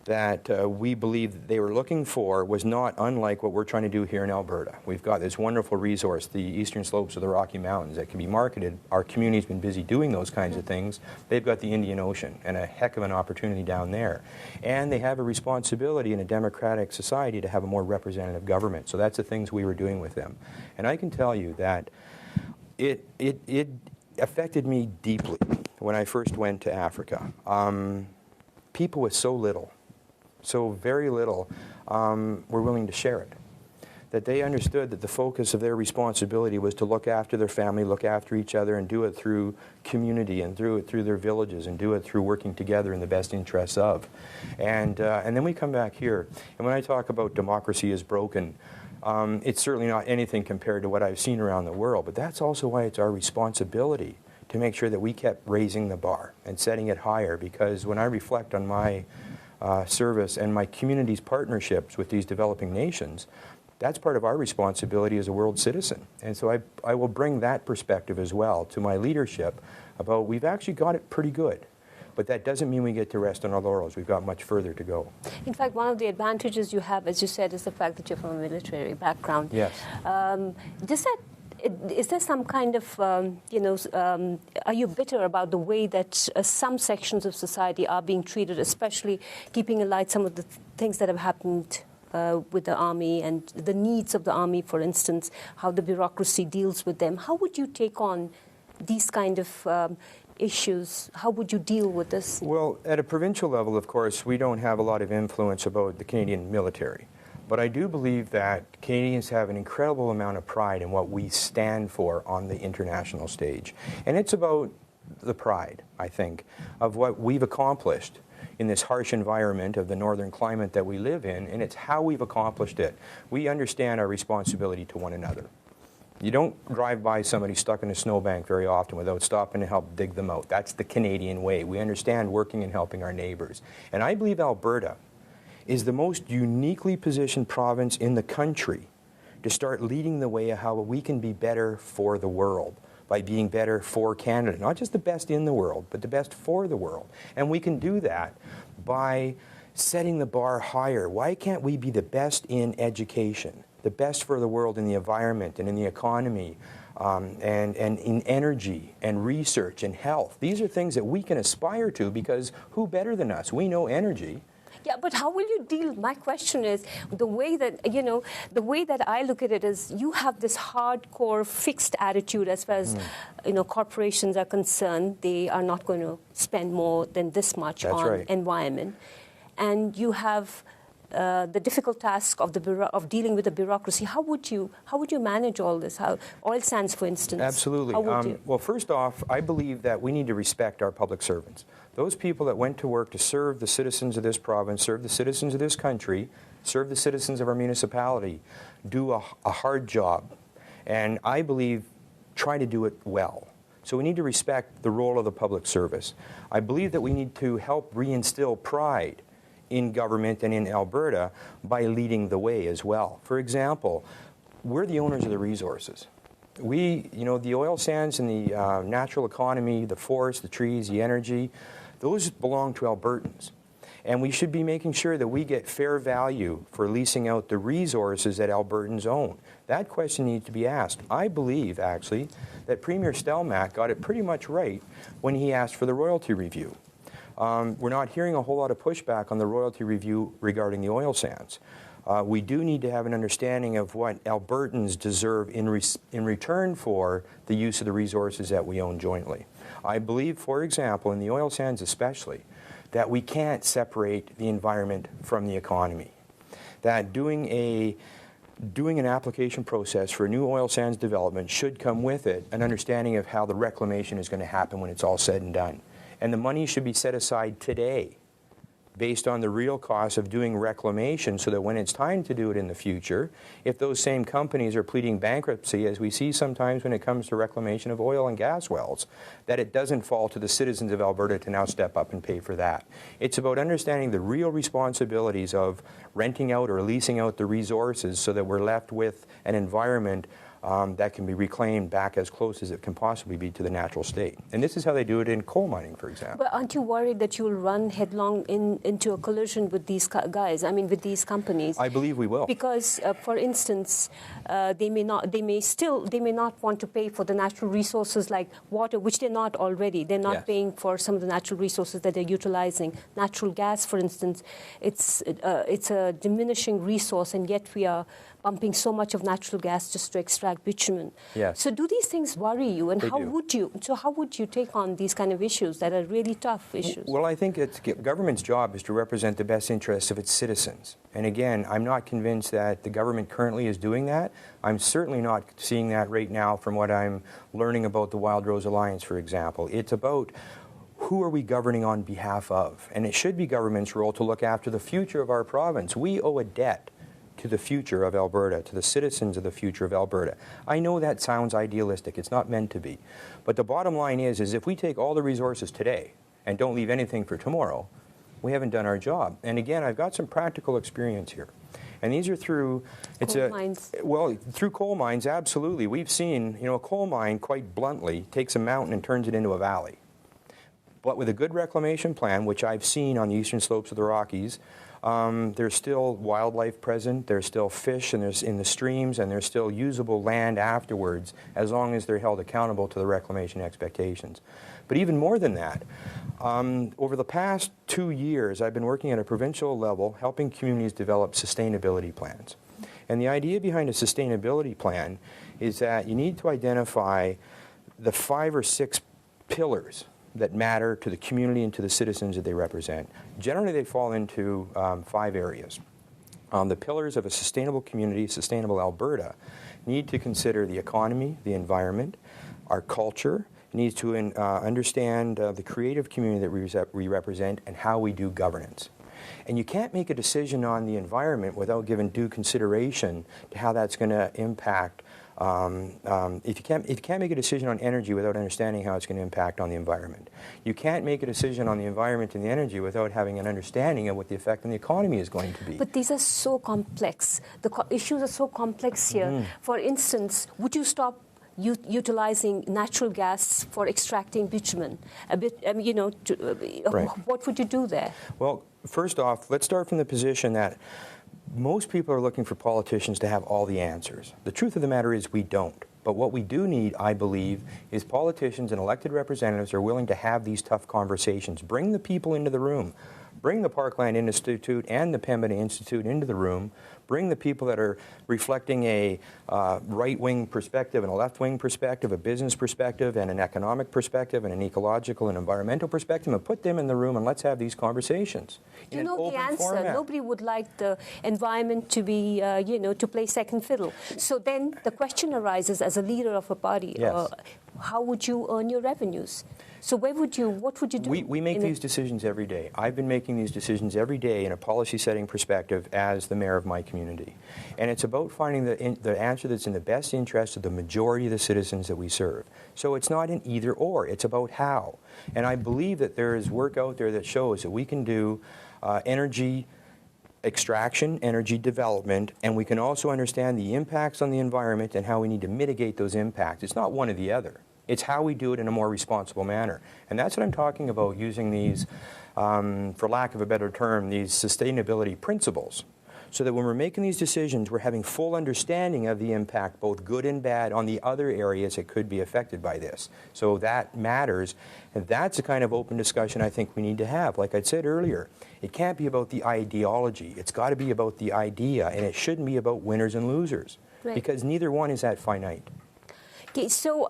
that we believe they were looking for was not unlike what we're trying to do here in Alberta. We've got this wonderful resource, the eastern slopes of the Rocky Mountains, that can be marketed. Our community's been busy doing those kinds of things. They've got the Indian Ocean and a heck of an opportunity down there. And they have a responsibility in a democratic society to have a more representative government. So that's the things we were doing with them. And I can tell you that it affected me deeply when I first went to Africa. People with so little, so very little, were willing to share it. That they understood that the focus of their responsibility was to look after their family, look after each other, and do it through community and do it through their villages and do it through working together in the best interests of. And then we come back here. And when I talk about democracy is broken, it's certainly not anything compared to what I've seen around the world. But that's also why it's our responsibility to make sure that we kept raising the bar and setting it higher. Because when I reflect on my service and my community's partnerships with these developing nations, that's part of our responsibility as a world citizen. And so I will bring that perspective as well to my leadership about we've actually got it pretty good. But that doesn't mean we get to rest on our laurels. We've got much further to go. In fact, one of the advantages you have, as you said, is the fact that you're from a military background. Yes. Is there some kind of, are you bitter about the way that some sections of society are being treated, especially keeping in light some of the things that have happened with the army and the needs of the army, for instance, how the bureaucracy deals with them? How would you take on these kind of issues? How would you deal with this? Well, at a provincial level, of course, we don't have a lot of influence about the Canadian military. But I do believe that Canadians have an incredible amount of pride in what we stand for on the international stage. And it's about the pride, I think, of what we've accomplished in this harsh environment of the northern climate that we live in, and it's how we've accomplished it. We understand our responsibility to one another. You don't drive by somebody stuck in a snowbank very often without stopping to help dig them out. That's the Canadian way. We understand working and helping our neighbors. And I believe Alberta is the most uniquely positioned province in the country to start leading the way of how we can be better for the world by being better for Canada. Not just the best in the world, but the best for the world. And we can do that by setting the bar higher. Why can't we be the best in education, the best for the world in the environment and in the economy, and in energy and research and health? These are things that we can aspire to, because who better than us? We know energy. Yeah, but how will you deal? My question is, the way that I look at it is, you have this hardcore fixed attitude as far as corporations are concerned. They are not going to spend more than this much on environment, and you have the difficult task of dealing with the bureaucracy. How would you manage all this? How oil sands, for instance? Absolutely. How would you? Well, first off, I believe that we need to respect our public servants. Those people that went to work to serve the citizens of this province, serve the citizens of this country, serve the citizens of our municipality, do a hard job, and I believe try to do it well. So we need to respect the role of the public service. I believe that we need to help reinstill pride in government and in Alberta by leading the way as well. For example, we're the owners of the resources. The oil sands and the natural economy, the forests, the trees, the energy, those belong to Albertans. And we should be making sure that we get fair value for leasing out the resources that Albertans own. That question needs to be asked. I believe, actually, that Premier Stelmach got it pretty much right when he asked for the royalty review. We're not hearing a whole lot of pushback on the royalty review regarding the oil sands. We do need to have an understanding of what Albertans deserve in return for the use of the resources that we own jointly. I believe, for example, in the oil sands especially, that we can't separate the environment from the economy. That doing an application process for a new oil sands development should come with it an understanding of how the reclamation is going to happen when it's all said and done. And the money should be set aside today based on the real cost of doing reclamation, so that when it's time to do it in the future, if those same companies are pleading bankruptcy, as we see sometimes when it comes to reclamation of oil and gas wells, that it doesn't fall to the citizens of Alberta to now step up and pay for that. It's about understanding the real responsibilities of renting out or leasing out the resources so that we're left with an environment that can be reclaimed back as close as it can possibly be to the natural state. And this is how they do it in coal mining, for example. But aren't you worried that you'll run headlong into a collision with these guys? I mean, with these companies? I believe we will. Because, for instance, they may not want to pay for the natural resources like water, which they're not already. They're not paying for some of the natural resources that they're utilizing. Natural gas, for instance, it's a diminishing resource, and yet we are pumping so much of natural gas just to extract bitumen. Yes. So do these things worry you, and how would you take on these kind of issues that are really tough issues? Well, I think government's job is to represent the best interests of its citizens. And again, I'm not convinced that the government currently is doing that. I'm certainly not seeing that right now from what I'm learning about the Wild Rose Alliance, for example. It's about who are we governing on behalf of? And it should be government's role to look after the future of our province. We owe a debt to the future of Alberta, to the citizens of the future of Alberta. I know that sounds idealistic. It's not meant to be. But the bottom line is if we take all the resources today and don't leave anything for tomorrow, we haven't done our job. And again, I've got some practical experience here. And these are through coal mines. Well, through coal mines, absolutely. We've seen, a coal mine, quite bluntly, takes a mountain and turns it into a valley. But with a good reclamation plan, which I've seen on the eastern slopes of the Rockies, there's still wildlife present, there's still fish and there's in the streams, and there's still usable land afterwards, as long as they're held accountable to the reclamation expectations. But even more than that, over the past 2 years, I've been working at a provincial level helping communities develop sustainability plans. And the idea behind a sustainability plan is that you need to identify the 5 or 6 pillars that matter to the community and to the citizens that they represent. Generally, they fall into 5 areas. The pillars of a sustainable community, sustainable Alberta, need to consider the economy, the environment, our culture, needs to understand the creative community that we represent, and how we do governance. And you can't make a decision on the environment without giving due consideration to how that's going to impact. If you can't make a decision on energy without understanding how it's going to impact on the environment. You can't make a decision on the environment and the energy without having an understanding of what the effect on the economy is going to be. But these are so complex. The issues are so complex here. For instance, would you stop utilizing natural gas for extracting bitumen? Right. What would you do there? Well, first off, let's start from the position that most people are looking for politicians to have all the answers. The truth of the matter is we don't. But what we do need, I believe, is politicians and elected representatives are willing to have these tough conversations. Bring the people into the room. Bring the Parkland Institute and the Pembina Institute into the room. Bring the people that are reflecting a right-wing perspective and a left-wing perspective, a business perspective and an economic perspective and an ecological and environmental perspective, and put them in the room and let's have these conversations. You know the answer. Format. Nobody would like the environment to be, to play second fiddle. So then the question arises, as a leader of a party, yes. How would you earn your revenues? So what would you do? We make these decisions every day. I've been making these decisions every day in a policy-setting perspective as the mayor of my community. And it's about finding the answer that's in the best interest of the majority of the citizens that we serve. So it's not an either-or, it's about how. And I believe that there is work out there that shows that we can do energy extraction, energy development, and we can also understand the impacts on the environment and how we need to mitigate those impacts. It's not one or the other. It's how we do it in a more responsible manner. And that's what I'm talking about, using these, for lack of a better term, these sustainability principles. So that when we're making these decisions, we're having full understanding of the impact, both good and bad, on the other areas that could be affected by this. So that matters, and that's the kind of open discussion I think we need to have. Like I said earlier, it can't be about the ideology. It's got to be about the idea, and it shouldn't be about winners and losers, right. Because neither one is that finite. Okay, so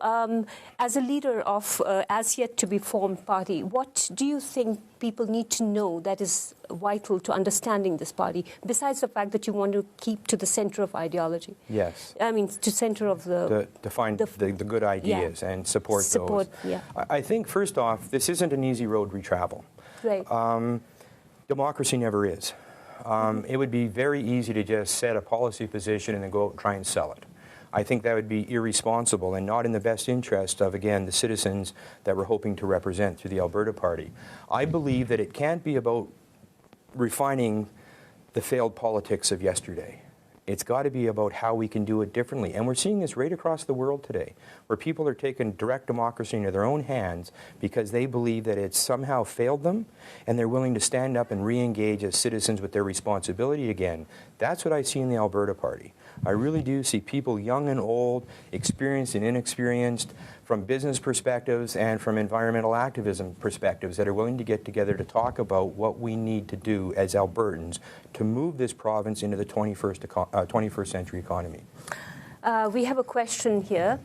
as a leader of as yet to be formed party, what do you think people need to know that is vital to understanding this party, besides the fact that you want to keep to the center of ideology? Yes. I mean, to center of to find the good ideas, yeah. And support those. Yeah. I think, first off, this isn't an easy road we travel. Right. Democracy never is. It would be very easy to just set a policy position and then go out and try and sell it. I think that would be irresponsible and not in the best interest of, again, the citizens that we're hoping to represent through the Alberta Party. I believe that it can't be about refining the failed politics of yesterday. It's got to be about how we can do it differently. And we're seeing this right across the world today, where people are taking direct democracy into their own hands because they believe that it's somehow failed them, and they're willing to stand up and re-engage as citizens with their responsibility again. That's what I see in the Alberta Party. I really do see people, young and old, experienced and inexperienced, from business perspectives and from environmental activism perspectives, that are willing to get together to talk about what we need to do as Albertans to move this province into the 21st century economy. We have a question here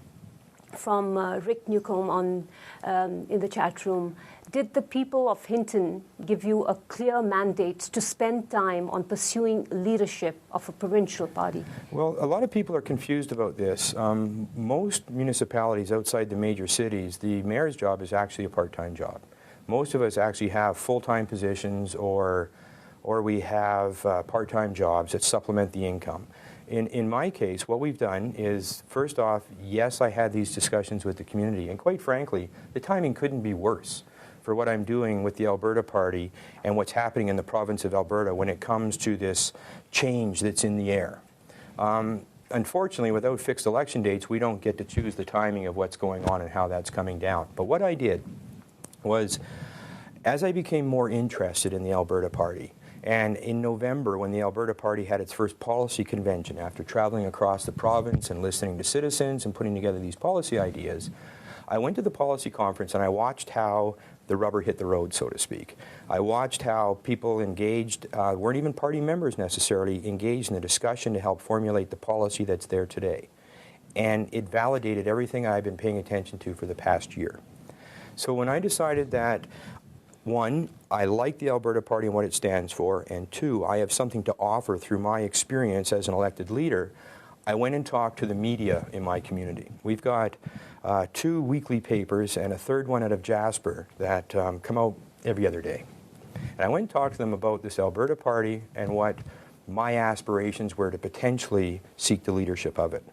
from Rick Newcomb in the chat room. Did the people of Hinton give you a clear mandate to spend time on pursuing leadership of a provincial party? Well, a lot of people are confused about this. Most municipalities outside the major cities, the mayor's job is actually a part-time job. Most of us actually have full-time positions, or we have part-time jobs that supplement the income. In my case, what we've done is, first off, yes, I had these discussions with the community, and quite frankly, the timing couldn't be worse for what I'm doing with the Alberta Party and what's happening in the province of Alberta when it comes to this change that's in the air. Unfortunately, without fixed election dates, we don't get to choose the timing of what's going on and how that's coming down. But what I did was, As I became more interested in the Alberta Party, and in November, when the Alberta Party had its first policy convention, after traveling across the province and listening to citizens and putting together these policy ideas, I went to the policy conference and I watched how the rubber hit the road, so to speak. I watched how people engaged, weren't even party members necessarily, engaged in the discussion to help formulate the policy that's there today. And it validated everything I've been paying attention to for the past year. So when I decided that, one, I like the Alberta Party and what it stands for, and two, I have something to offer through my experience as an elected leader, I went and talked to the media in my community. We've got 2 weekly papers and a third one out of Jasper that come out every other day. And I went and talked to them about this Alberta Party and what my aspirations were to potentially seek the leadership of it.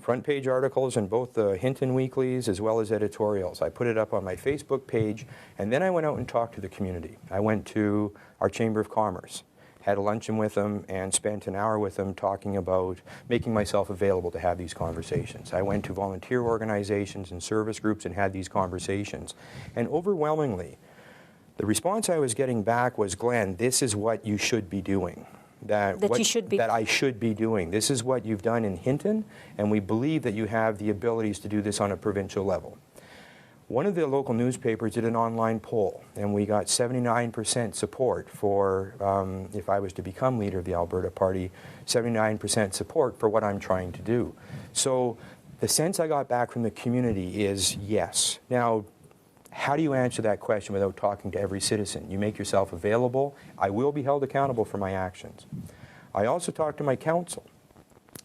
Front page articles in both the Hinton weeklies as well as editorials. I put it up on my Facebook page, and then I went out and talked to the community. I went to our Chamber of Commerce, had a luncheon with them, and spent an hour with them talking about making myself available to have these conversations. I went to volunteer organizations and service groups and had these conversations. And overwhelmingly, the response I was getting back was, Glenn, this is what you should be doing. That I should be doing. This is what you've done in Hinton, and we believe that you have the abilities to do this on a provincial level. One of the local newspapers did an online poll, and we got 79% support for, if I was to become leader of the Alberta Party, 79% support for what I'm trying to do. So the sense I got back from the community is yes. Now, how do you answer that question without talking to every citizen? You make yourself available. I will be held accountable for my actions. I also talked to my council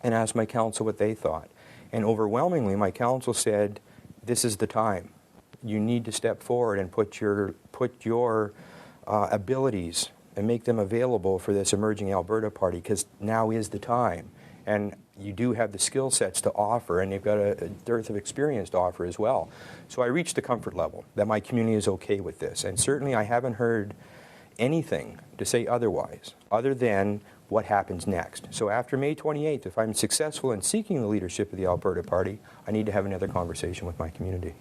and asked my council what they thought. And overwhelmingly, my council said, this is the time. You need to step forward and put your abilities and make them available for this emerging Alberta Party, because now is the time. And you do have the skill sets to offer, and you've got a dearth of experience to offer as well. So I reached the comfort level that my community is okay with this. And certainly I haven't heard anything to say otherwise, other than what happens next. So after May 28th, if I'm successful in seeking the leadership of the Alberta Party, I need to have another conversation with my community.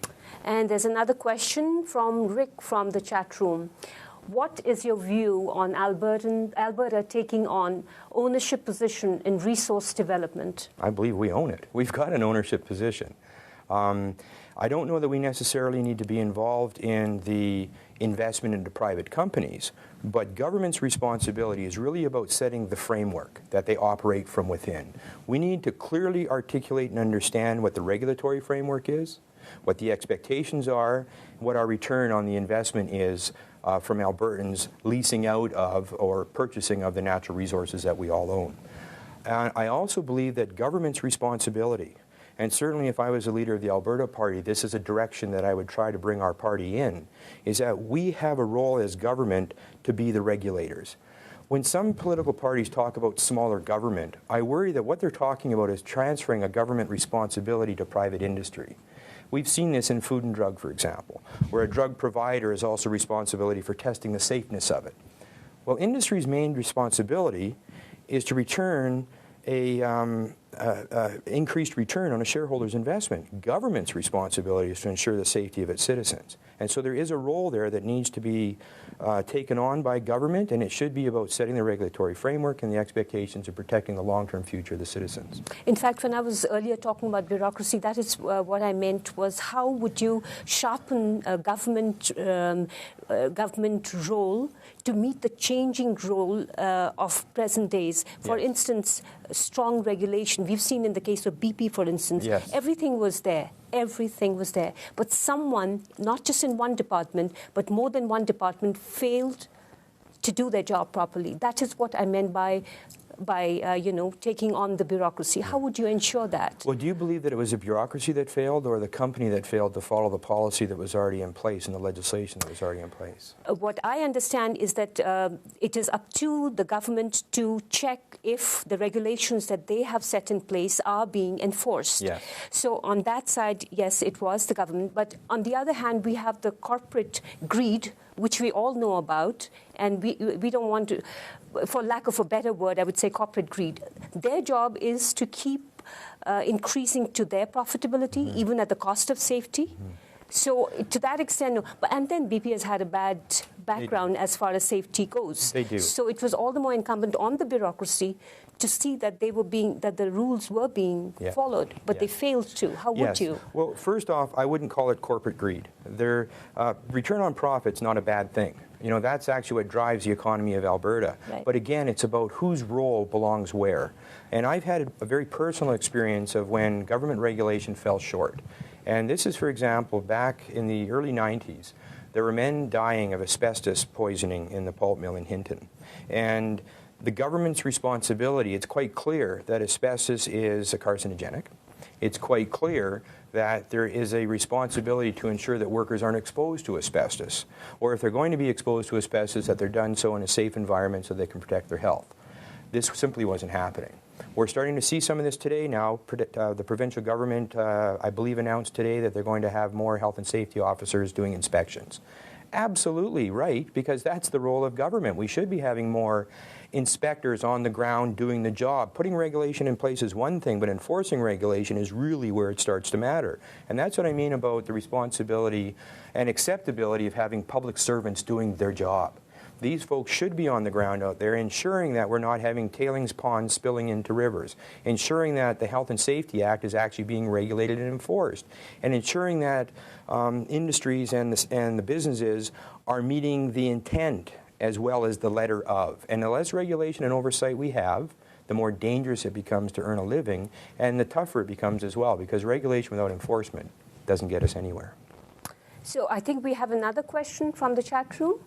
And there's another question from Rick from the chat room. What is your view on Alberta taking on ownership position in resource development? I believe we own it. We've got an ownership position. I don't know that we necessarily need to be involved in the investment into private companies, but government's responsibility is really about setting the framework that they operate from within. We need to clearly articulate and understand what the regulatory framework is, what the expectations are, what our return on the investment is from Albertans leasing out of or purchasing of the natural resources that we all own. And I also believe that government's responsibility, and certainly if I was a leader of the Alberta Party, this is a direction that I would try to bring our party in, is that we have a role as government to be the regulators. When some political parties talk about smaller government, I worry that what they're talking about is transferring a government responsibility to private industry. We've seen this in food and drug, for example, where a drug provider is also responsibility for testing the safeness of it. Well, industry's main responsibility is to return increased return on a shareholder's investment. Government's responsibility is to ensure the safety of its citizens. And so there is a role there that needs to be taken on by government, and it should be about setting the regulatory framework and the expectations of protecting the long-term future of the citizens. In fact, when I was earlier talking about bureaucracy, that is what I meant was how would you sharpen a government role to meet the changing role of present days. For instance, strong regulation. We've seen in the case of BP, for instance, everything was there. Everything was there. But someone, not just in one department, but more than one department, failed to do their job properly. That is what I meant by taking on the bureaucracy. How would you ensure that? Well, do you believe that it was a bureaucracy that failed or the company that failed to follow the policy that was already in place and the legislation that was already in place? What I understand is that it is up to the government to check if the regulations that they have set in place are being enforced. Yes. So on that side, yes, it was the government. But on the other hand, we have the corporate greed, which we all know about, and we don't want to, for lack of a better word, I would say corporate greed. Their job is to keep increasing to their profitability, even at the cost of safety. So to that extent, no. And then BP has had a bad background as far as safety goes. They do. So it was all the more incumbent on the bureaucracy to see that that the rules were being followed, but they failed to. How would you? Well, first off, I wouldn't call it corporate greed. Their return on profit's not a bad thing. You know, that's actually what drives the economy of Alberta. Right. But again, it's about whose role belongs where. And I've had a very personal experience of when government regulation fell short. And this is, for example, back in the early 90s, there were men dying of asbestos poisoning in the pulp mill in Hinton. And the government's responsibility, it's quite clear that asbestos is a carcinogenic. It's quite clear that there is a responsibility to ensure that workers aren't exposed to asbestos, or if they're going to be exposed to asbestos, that they're done so in a safe environment so they can protect their health. This simply wasn't happening. We're starting to see some of this today now. The provincial government, I believe, announced today that they're going to have more health and safety officers doing inspections. Absolutely right, because that's the role of government. We should be having more inspectors on the ground doing the job. Putting regulation in place is one thing, but enforcing regulation is really where it starts to matter. And that's what I mean about the responsibility and acceptability of having public servants doing their job. These folks should be on the ground out there ensuring that we're not having tailings ponds spilling into rivers, ensuring that the Health and Safety Act is actually being regulated and enforced, and ensuring that industries and the businesses are meeting the intent as well as the letter of. And the less regulation and oversight we have, the more dangerous it becomes to earn a living, and the tougher it becomes as well, because regulation without enforcement doesn't get us anywhere. So I think we have another question from the chat room.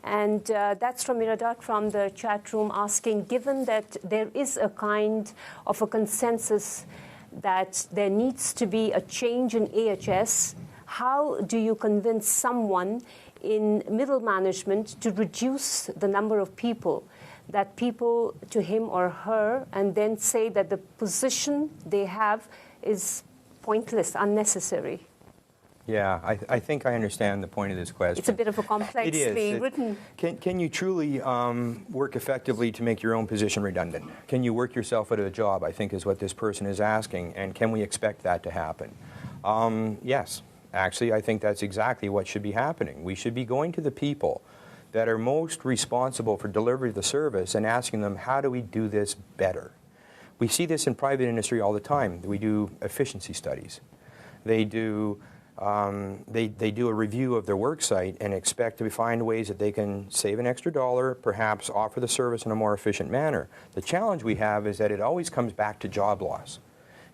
And that's from Miradat from the chat room asking, given that there is a kind of a consensus that there needs to be a change in AHS, how do you convince someone in middle management to reduce the number of people to him or her, and then say that the position they have is pointless, unnecessary? Yeah, I think I understand the point of this question. It's a bit of a complexly written. Can you truly work effectively to make your own position redundant? Can you work yourself out of a job, I think is what this person is asking, and can we expect that to happen? Yes, actually, I think that's exactly what should be happening. We should be going to the people that are most responsible for delivery of the service and asking them, how do we do this better? We see this in private industry all the time. We do efficiency studies. They do a review of their work site and expect to find ways that they can save an extra dollar, perhaps offer the service in a more efficient manner. The challenge we have is that it always comes back to job loss.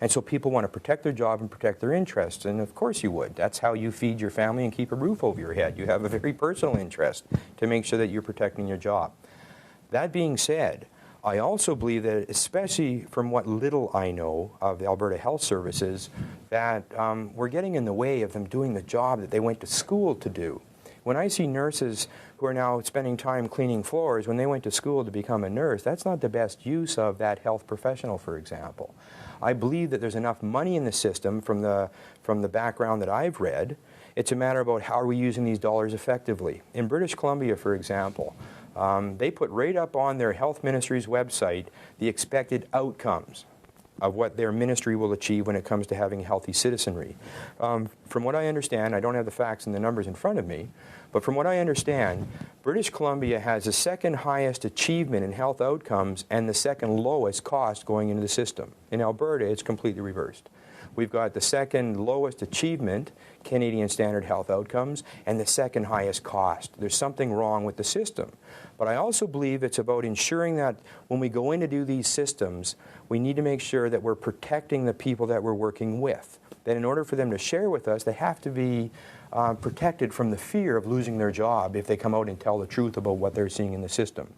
And so people want to protect their job and protect their interests, and of course you would. That's how you feed your family and keep a roof over your head. You have a very personal interest to make sure that you're protecting your job. That being said, I also believe that, especially from what little I know of the Alberta Health Services, that we're getting in the way of them doing the job that they went to school to do. When I see nurses who are now spending time cleaning floors when they went to school to become a nurse, that's not the best use of that health professional, for example. I believe that there's enough money in the system from the background that I've read. It's a matter about how are we using these dollars effectively. In British Columbia, for example, they put right up on their health ministry's website the expected outcomes of what their ministry will achieve when it comes to having healthy citizenry. From what I understand, I don't have the facts and the numbers in front of me, but from what I understand, British Columbia has the second highest achievement in health outcomes and the second lowest cost going into the system. In Alberta, it's completely reversed. We've got the second lowest achievement, Canadian standard health outcomes, and the second highest cost. There's something wrong with the system. But I also believe it's about ensuring that when we go in to do these systems, we need to make sure that we're protecting the people that we're working with. That in order for them to share with us, they have to be protected from the fear of losing their job if they come out and tell the truth about what they're seeing in the system.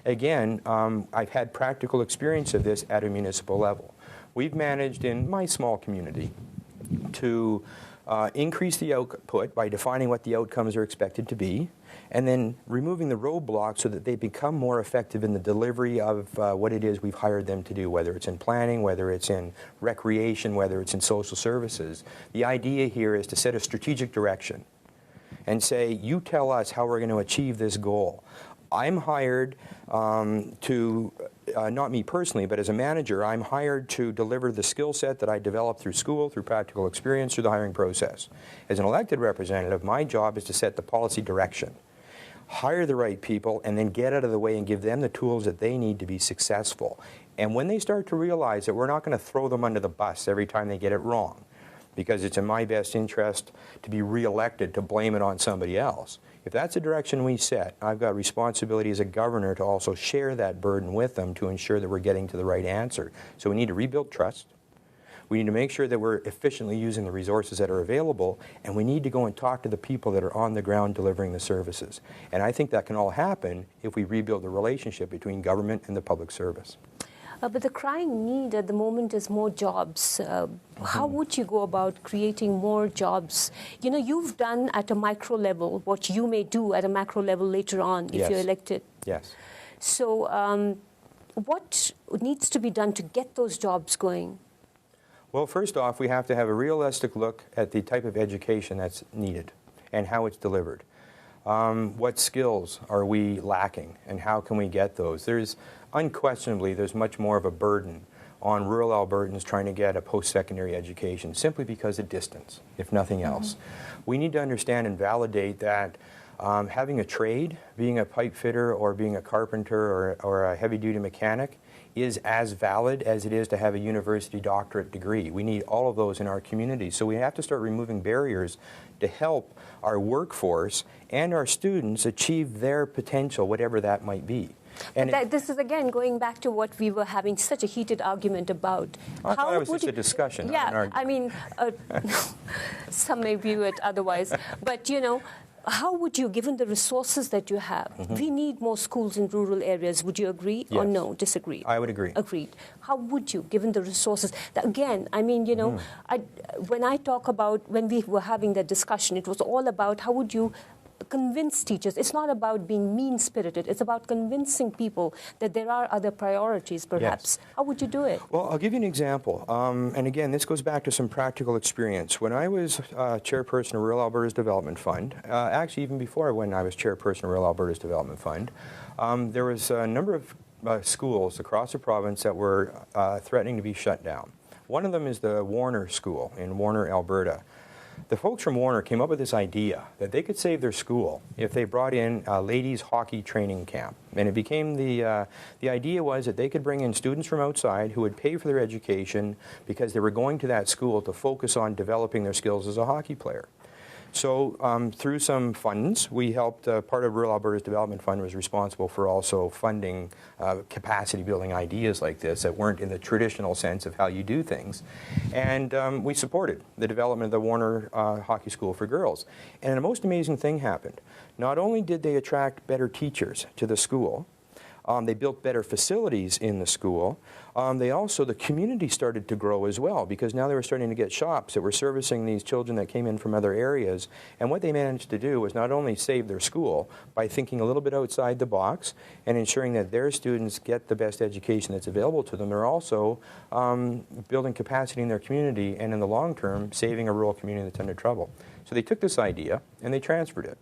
Again, I've had practical experience of this at a municipal level. We've managed in my small community to increase the output by defining what the outcomes are expected to be, and then removing the roadblocks so that they become more effective in the delivery of what it is we've hired them to do, whether it's in planning, whether it's in recreation, whether it's in social services. The idea here is to set a strategic direction and say, you tell us how we're going to achieve this goal. I'm hired to, not me personally, but as a manager, I'm hired to deliver the skill set that I developed through school, through practical experience, through the hiring process. As an elected representative, my job is to set the policy direction, hire the right people, and then get out of the way and give them the tools that they need to be successful. And when they start to realize that we're not going to throw them under the bus every time they get it wrong, because it's in my best interest to be reelected to blame it on somebody else. If that's the direction we set, I've got responsibility as a governor to also share that burden with them to ensure that we're getting to the right answer. So we need to rebuild trust. We need to make sure that we're efficiently using the resources that are available, and we need to go and talk to the people that are on the ground delivering the services. And I think that can all happen if we rebuild the relationship between government and the public service. But the crying need at the moment is more jobs. How would you go about creating more jobs? You know, you've done at a micro level what you may do at a macro level later on if you're elected. Yes. So what needs to be done to get those jobs going? Well, first off, we have to have a realistic look at the type of education that's needed and how it's delivered. What skills are we lacking, and how can we get those? Unquestionably, there's much more of a burden on rural Albertans trying to get a post-secondary education simply because of distance, if nothing else. We need to understand and validate that having a trade, being a pipe fitter or being a carpenter or a heavy-duty mechanic, is as valid as it is to have a university doctorate degree. We need all of those in our community. So we have to start removing barriers to help our workforce and our students achieve their potential, whatever that might be. And this is, again, going back to what we were having such a heated argument about. I thought it was just a discussion. Yeah, I mean, some may view it otherwise. But, you know, how would you, given the resources that you have, we need more schools in rural areas. Would you agree or no, disagree? I would agree. Agreed. How would you, given the resources? Again, I mean, you know, when I talk about, when we were having that discussion, it was all about how would you convince teachers. It's not about being mean-spirited. It's about convincing people that there are other priorities, perhaps. Yes. How would you do it? Well, I'll give you an example. And again, this goes back to some practical experience. When I was chairperson of Rural Alberta's Development Fund, actually even before when I was chairperson of Rural Alberta's Development Fund, there was a number of schools across the province that were threatening to be shut down. One of them is the Warner School in Warner, Alberta. The folks from Warner came up with this idea that they could save their school if they brought in a ladies' hockey training camp. And it became the idea was that they could bring in students from outside who would pay for their education because they were going to that school to focus on developing their skills as a hockey player. So through some funds, we helped, part of Rural Alberta's Development Fund was responsible for also funding capacity building ideas like this that weren't in the traditional sense of how you do things. And we supported the development of the Warner Hockey School for Girls. And a most amazing thing happened. Not only did they attract better teachers to the school, they built better facilities in the school. The community started to grow as well, because now they were starting to get shops that were servicing these children that came in from other areas. And what they managed to do was not only save their school by thinking a little bit outside the box and ensuring that their students get the best education that's available to them, they're also building capacity in their community and in the long term saving a rural community that's under trouble. So they took this idea and they transferred it.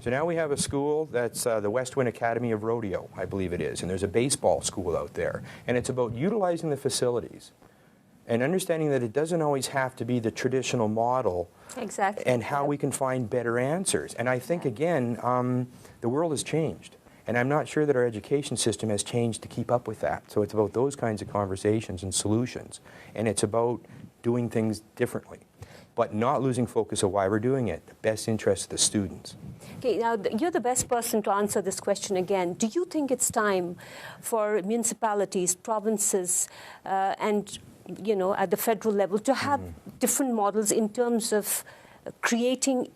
So now we have a school that's the West Wind Academy of Rodeo, I believe it is, and there's a baseball school out there. And it's about utilizing the facilities and understanding that it doesn't always have to be the traditional model. Exactly. And how we can find better answers. And I think, again, the world has changed. And I'm not sure that our education system has changed to keep up with that. So it's about those kinds of conversations and solutions. And it's about doing things differently, but not losing focus of why we're doing it, the best interest of the students. Okay, now you're the best person to answer this question again. Do you think it's time for municipalities, provinces, and you know, at the federal level to have different models in terms of creating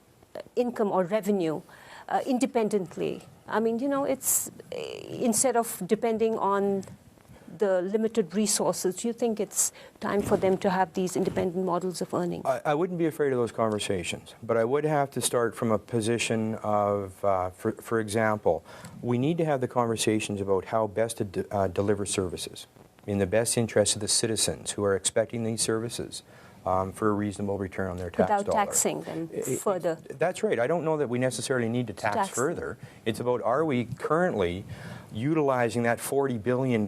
income or revenue independently? I mean, you know, it's instead of depending on the limited resources, do you think it's time for them to have these independent models of earning? I wouldn't be afraid of those conversations, but I would have to start from a position of, for example, we need to have the conversations about how best to deliver services in the best interest of the citizens who are expecting these services. for a reasonable return on their tax dollar. Without taxing them further. That's right. I don't know that we necessarily need to tax further. It's about, are we currently utilizing that $40 billion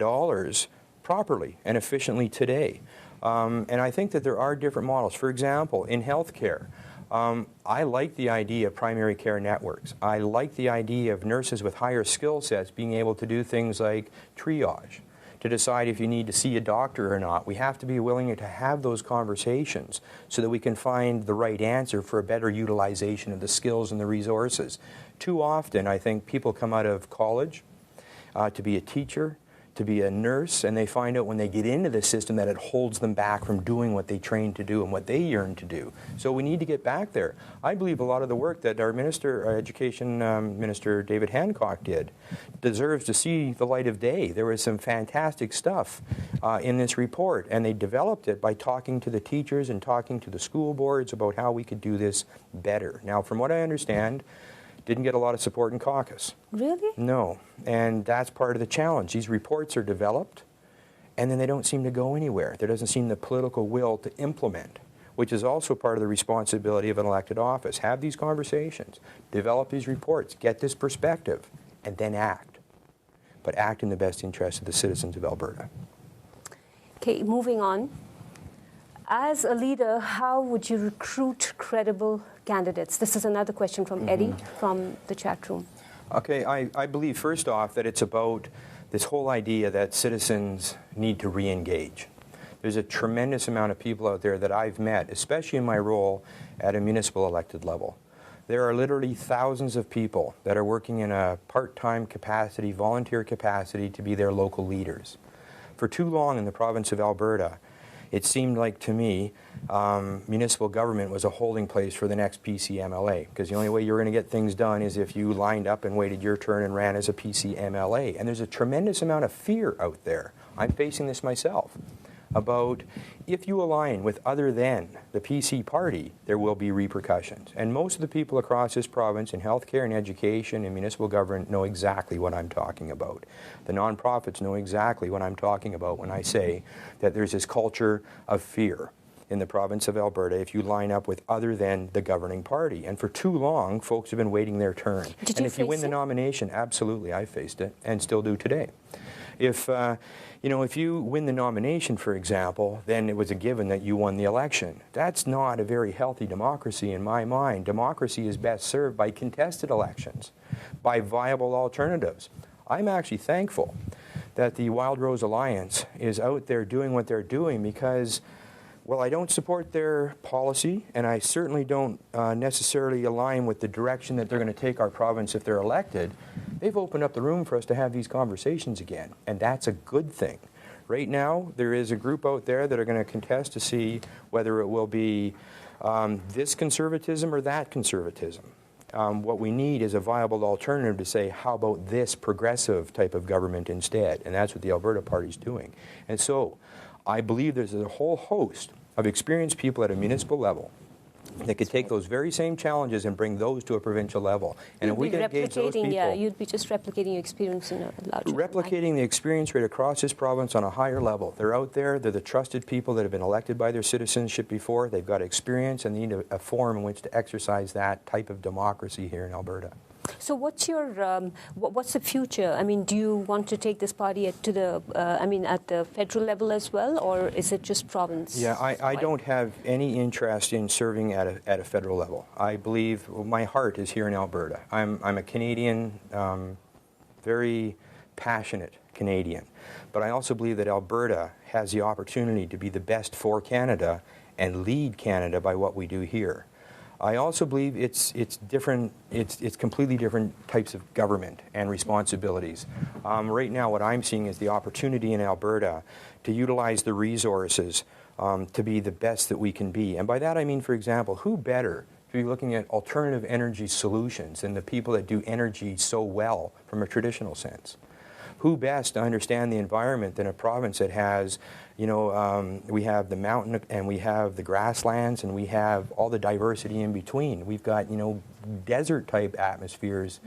properly and efficiently today? And I think that there are different models. For example, in healthcare, I like the idea of primary care networks. I like the idea of nurses with higher skill sets being able to do things like triage, to decide if you need to see a doctor or not. We have to be willing to have those conversations so that we can find the right answer for a better utilization of the skills and the resources. Too often, I think people come out of college to be a teacher, to be a nurse, and they find out when they get into the system that it holds them back from doing what they trained to do and what they yearn to do. So we need to get back there. I believe a lot of the work that our Education Minister David Hancock did deserves to see the light of day. There was some fantastic stuff in this report, and they developed it by talking to the teachers and talking to the school boards about how we could do this better. Now, from what I understand, didn't get a lot of support in caucus. Really? No, and that's part of the challenge. These reports are developed, and then they don't seem to go anywhere. There doesn't seem the political will to implement, which is also part of the responsibility of an elected office. Have these conversations, develop these reports, get this perspective, and then act. But act in the best interest of the citizens of Alberta. Okay, moving on. As a leader, how would you recruit credible candidates? This is another question from Eddie from the chat room. Okay, I believe first off that it's about this whole idea that citizens need to re-engage. There's a tremendous amount of people out there that I've met, especially in my role at a municipal elected level. There are literally thousands of people that are working in a part-time capacity, volunteer capacity to be their local leaders. For too long in the province of Alberta, it seemed like to me municipal government was a holding place for the next PCMLA, because the only way you're going to get things done is if you lined up and waited your turn and ran as a PCMLA. And there's a tremendous amount of fear out there. I'm facing this myself about if you align with other than the PC party, there will be repercussions. And most of the people across this province in healthcare and education and municipal government know exactly what I'm talking about. The nonprofits know exactly what I'm talking about when I say that there's this culture of fear in the province of Alberta if you line up with other than the governing party. And for too long, folks have been waiting their turn. And if you win the nomination, absolutely, I faced it and still do today. If you win the nomination, for example, then it was a given that you won the election. That's not a very healthy democracy in my mind. Democracy is best served by contested elections, by viable alternatives. I'm actually thankful that the Wild Rose Alliance is out there doing what they're doing because, well, I don't support their policy, and I certainly don't necessarily align with the direction that they're going to take our province if they're elected. They've opened up the room for us to have these conversations again, and that's a good thing. Right now, there is a group out there that are going to contest to see whether it will be this conservatism or that conservatism. What we need is a viable alternative to say, how about this progressive type of government instead? And that's what the Alberta Party is doing. And so I believe there's a whole host of experienced people at a municipal level that could take those very same challenges and bring those to a provincial level. And if we can engage those people... Yeah, you'd be just replicating your experience in a larger... Replicating the experience rate across this province on a higher level. They're out there, they're the trusted people that have been elected by their citizenship before, they've got experience and they need a forum in which to exercise that type of democracy here in Alberta. So what's your what's the future? I mean, do you want to take this party at the federal level as well, or is it just province? Yeah, I don't have any interest in serving at a federal level. I believe my heart is here in Alberta. I'm a Canadian, very passionate Canadian, but I also believe that Alberta has the opportunity to be the best for Canada and lead Canada by what we do here. I also believe it's different. It's completely different types of government and responsibilities. Right now, what I'm seeing is the opportunity in Alberta to utilize the resources to be the best that we can be. And by that I mean, for example, who better to be looking at alternative energy solutions than the people that do energy so well from a traditional sense? Who best to understand the environment than a province that has, we have the mountain and we have the grasslands and we have all the diversity in between. We've got, desert type atmospheres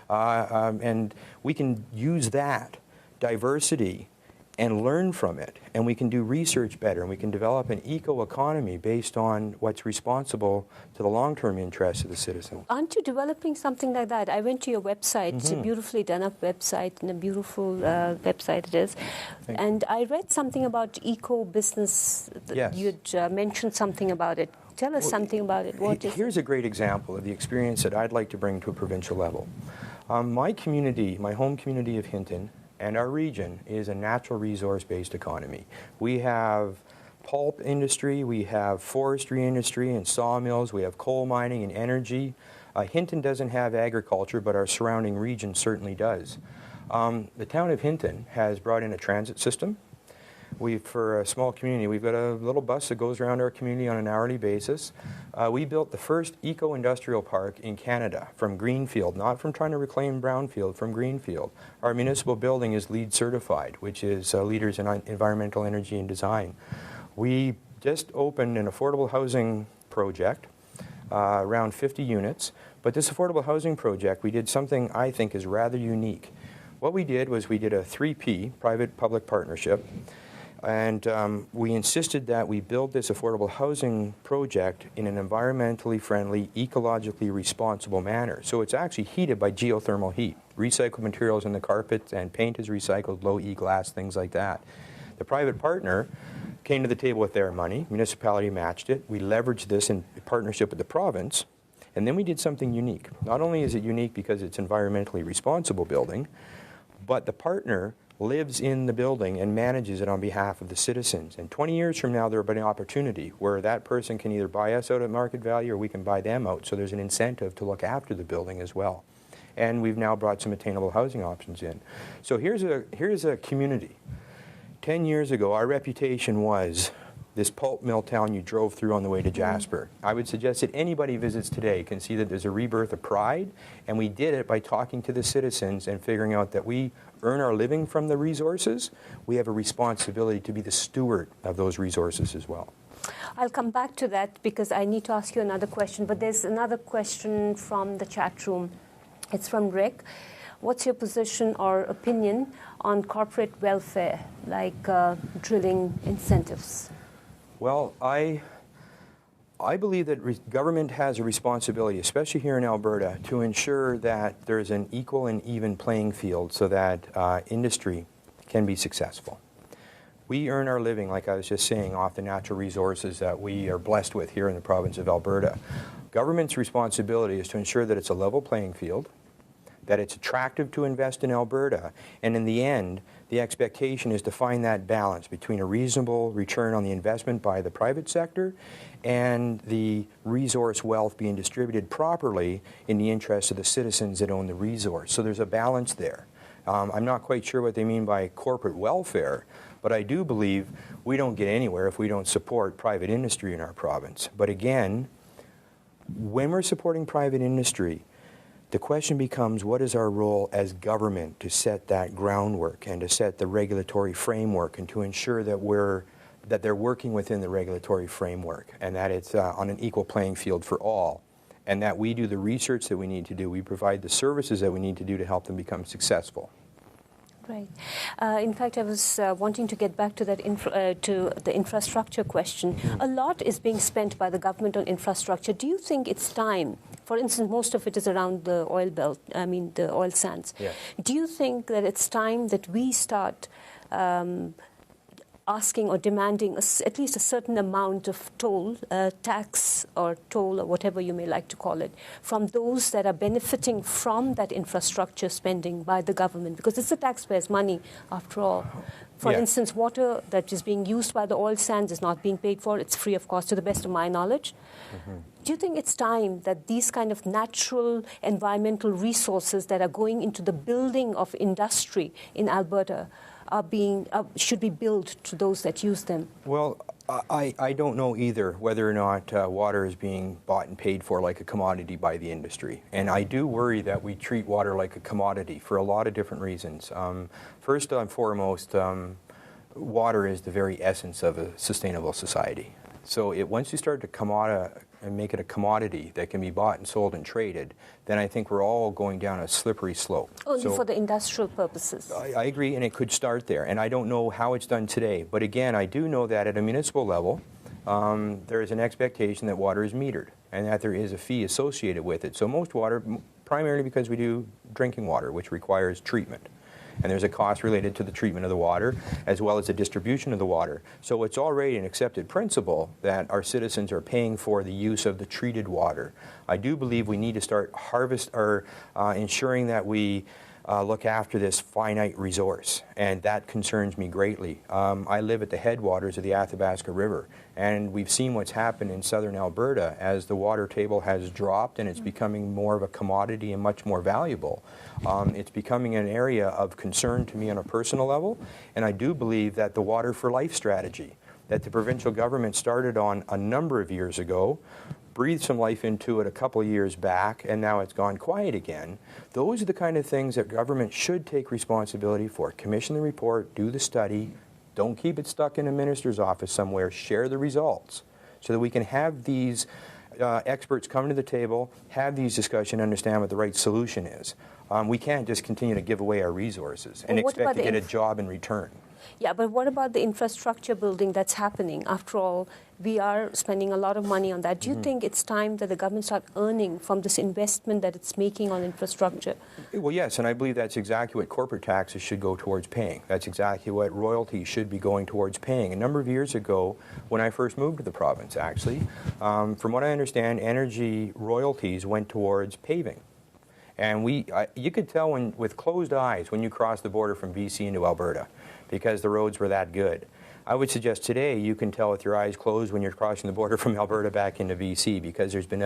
and we can use that diversity and learn from it, and we can do research better, and we can develop an eco-economy based on what's responsible to the long-term interests of the citizen. Aren't you developing something like that? I went to your website. It's a beautifully done up website, and a beautiful website it is. And I read something about eco-business. Yes. You'd mentioned something about it. Tell us something about it. What is Here's a great example of the experience that I'd like to bring to a provincial level. My community, my home community of Hinton, and our region is a natural resource-based economy. We have pulp industry, we have forestry industry and sawmills, we have coal mining and energy. Hinton doesn't have agriculture, but our surrounding region certainly does. The town of Hinton has brought in a transit system. For a small community, we've got a little bus that goes around our community on an hourly basis. We built the first eco-industrial park in Canada from greenfield, not from trying to reclaim brownfield, from greenfield. Our municipal building is LEED certified, which is Leaders in Environmental Energy and Design. We just opened an affordable housing project, around 50 units, but this affordable housing project, we did something I think is rather unique. What we did was we did a 3P, private-public partnership, and we insisted that we build this affordable housing project in an environmentally friendly, ecologically responsible manner. So it's actually heated by geothermal heat. Recycled materials in the carpet and paint is recycled, low E glass, things like that. The private partner came to the table with their money. Municipality matched it. We leveraged this in partnership with the province. And then we did something unique. Not only is it unique because it's environmentally responsible building, but the partner lives in the building and manages it on behalf of the citizens. And 20 years from now, there will be an opportunity where that person can either buy us out at market value or we can buy them out. So there's an incentive to look after the building as well. And we've now brought some attainable housing options in. So here's a community. 10 years ago, our reputation was this pulp mill town you drove through on the way to Jasper. I would suggest that anybody visits today can see that there's a rebirth of pride, and we did it by talking to the citizens and figuring out that we earn our living from the resources. We have a responsibility to be the steward of those resources as well. I'll come back to that because I need to ask you another question, but there's another question from the chat room. It's from Rick. What's your position or opinion on corporate welfare, like drilling incentives? Well, I believe that government has a responsibility, especially here in Alberta, to ensure that there's an equal and even playing field so that industry can be successful. We earn our living, like I was just saying, off the natural resources that we are blessed with here in the province of Alberta. Government's responsibility is to ensure that it's a level playing field, that it's attractive to invest in Alberta, and in the end, the expectation is to find that balance between a reasonable return on the investment by the private sector and the resource wealth being distributed properly in the interest of the citizens that own the resource. So there's a balance there. I'm not quite sure what they mean by corporate welfare, but I do believe we don't get anywhere if we don't support private industry in our province. But again, when we're supporting private industry, the question becomes, what is our role as government to set that groundwork and to set the regulatory framework and to ensure that they're working within the regulatory framework and that it's on an equal playing field for all, and that we do the research that we need to do, we provide the services that we need to do to help them become successful. Right. In fact, I was wanting to get back to that to the infrastructure question. Mm-hmm. A lot is being spent by the government on infrastructure. Do you think it's time? For instance, most of it is around the oil belt. I mean, the oil sands. Yeah. Do you think that it's time that we start asking or demanding at least a certain amount of toll, tax or toll or whatever you may like to call it, from those that are benefiting from that infrastructure spending by the government? Because it's the taxpayers' money after all. For instance, water that is being used by the oil sands is not being paid for. It's free of cost to the best of my knowledge. Mm-hmm. Do you think it's time that these kind of natural environmental resources that are going into the building of industry in Alberta should be billed to those that use them? Well, I don't know either whether or not water is being bought and paid for like a commodity by the industry. And I do worry that we treat water like a commodity for a lot of different reasons. First and foremost, water is the very essence of a sustainable society. So once you start to and make it a commodity that can be bought and sold and traded, then I think we're all going down a slippery slope. Only for the industrial purposes. I agree, and it could start there. And I don't know how it's done today. But again, I do know that at a municipal level, there is an expectation that water is metered and that there is a fee associated with it. So most water, primarily because we do drinking water, which requires treatment. And there's a cost related to the treatment of the water as well as the distribution of the water. So it's already an accepted principle that our citizens are paying for the use of the treated water. I do believe we need to start ensuring that we look after this finite resource, and that concerns me greatly. I live at the headwaters of the Athabasca River, and we've seen what's happened in southern Alberta as the water table has dropped and it's becoming more of a commodity and much more valuable. It's becoming an area of concern to me on a personal level, and I do believe that the Water for Life strategy that the provincial government started on a number of years ago, breathed some life into it a couple of years back, and now it's gone quiet again. Those are the kind of things that government should take responsibility for. Commission the report, do the study, don't keep it stuck in a minister's office somewhere, share the results so that we can have these experts come to the table, have these discussions, understand what the right solution is. We can't just continue to give away our resources and expect to get a job in return. Yeah, but what about the infrastructure building that's happening? After all, we are spending a lot of money on that. Do you think it's time that the government start earning from this investment that it's making on infrastructure? Well, yes, and I believe that's exactly what corporate taxes should go towards paying. That's exactly what royalties should be going towards paying. A number of years ago, when I first moved to the province, actually, from what I understand, energy royalties went towards paving. And you could tell with closed eyes when you cross the border from BC into Alberta, because the roads were that good. I would suggest today you can tell with your eyes closed when you're crossing the border from Alberta back into BC, because there's been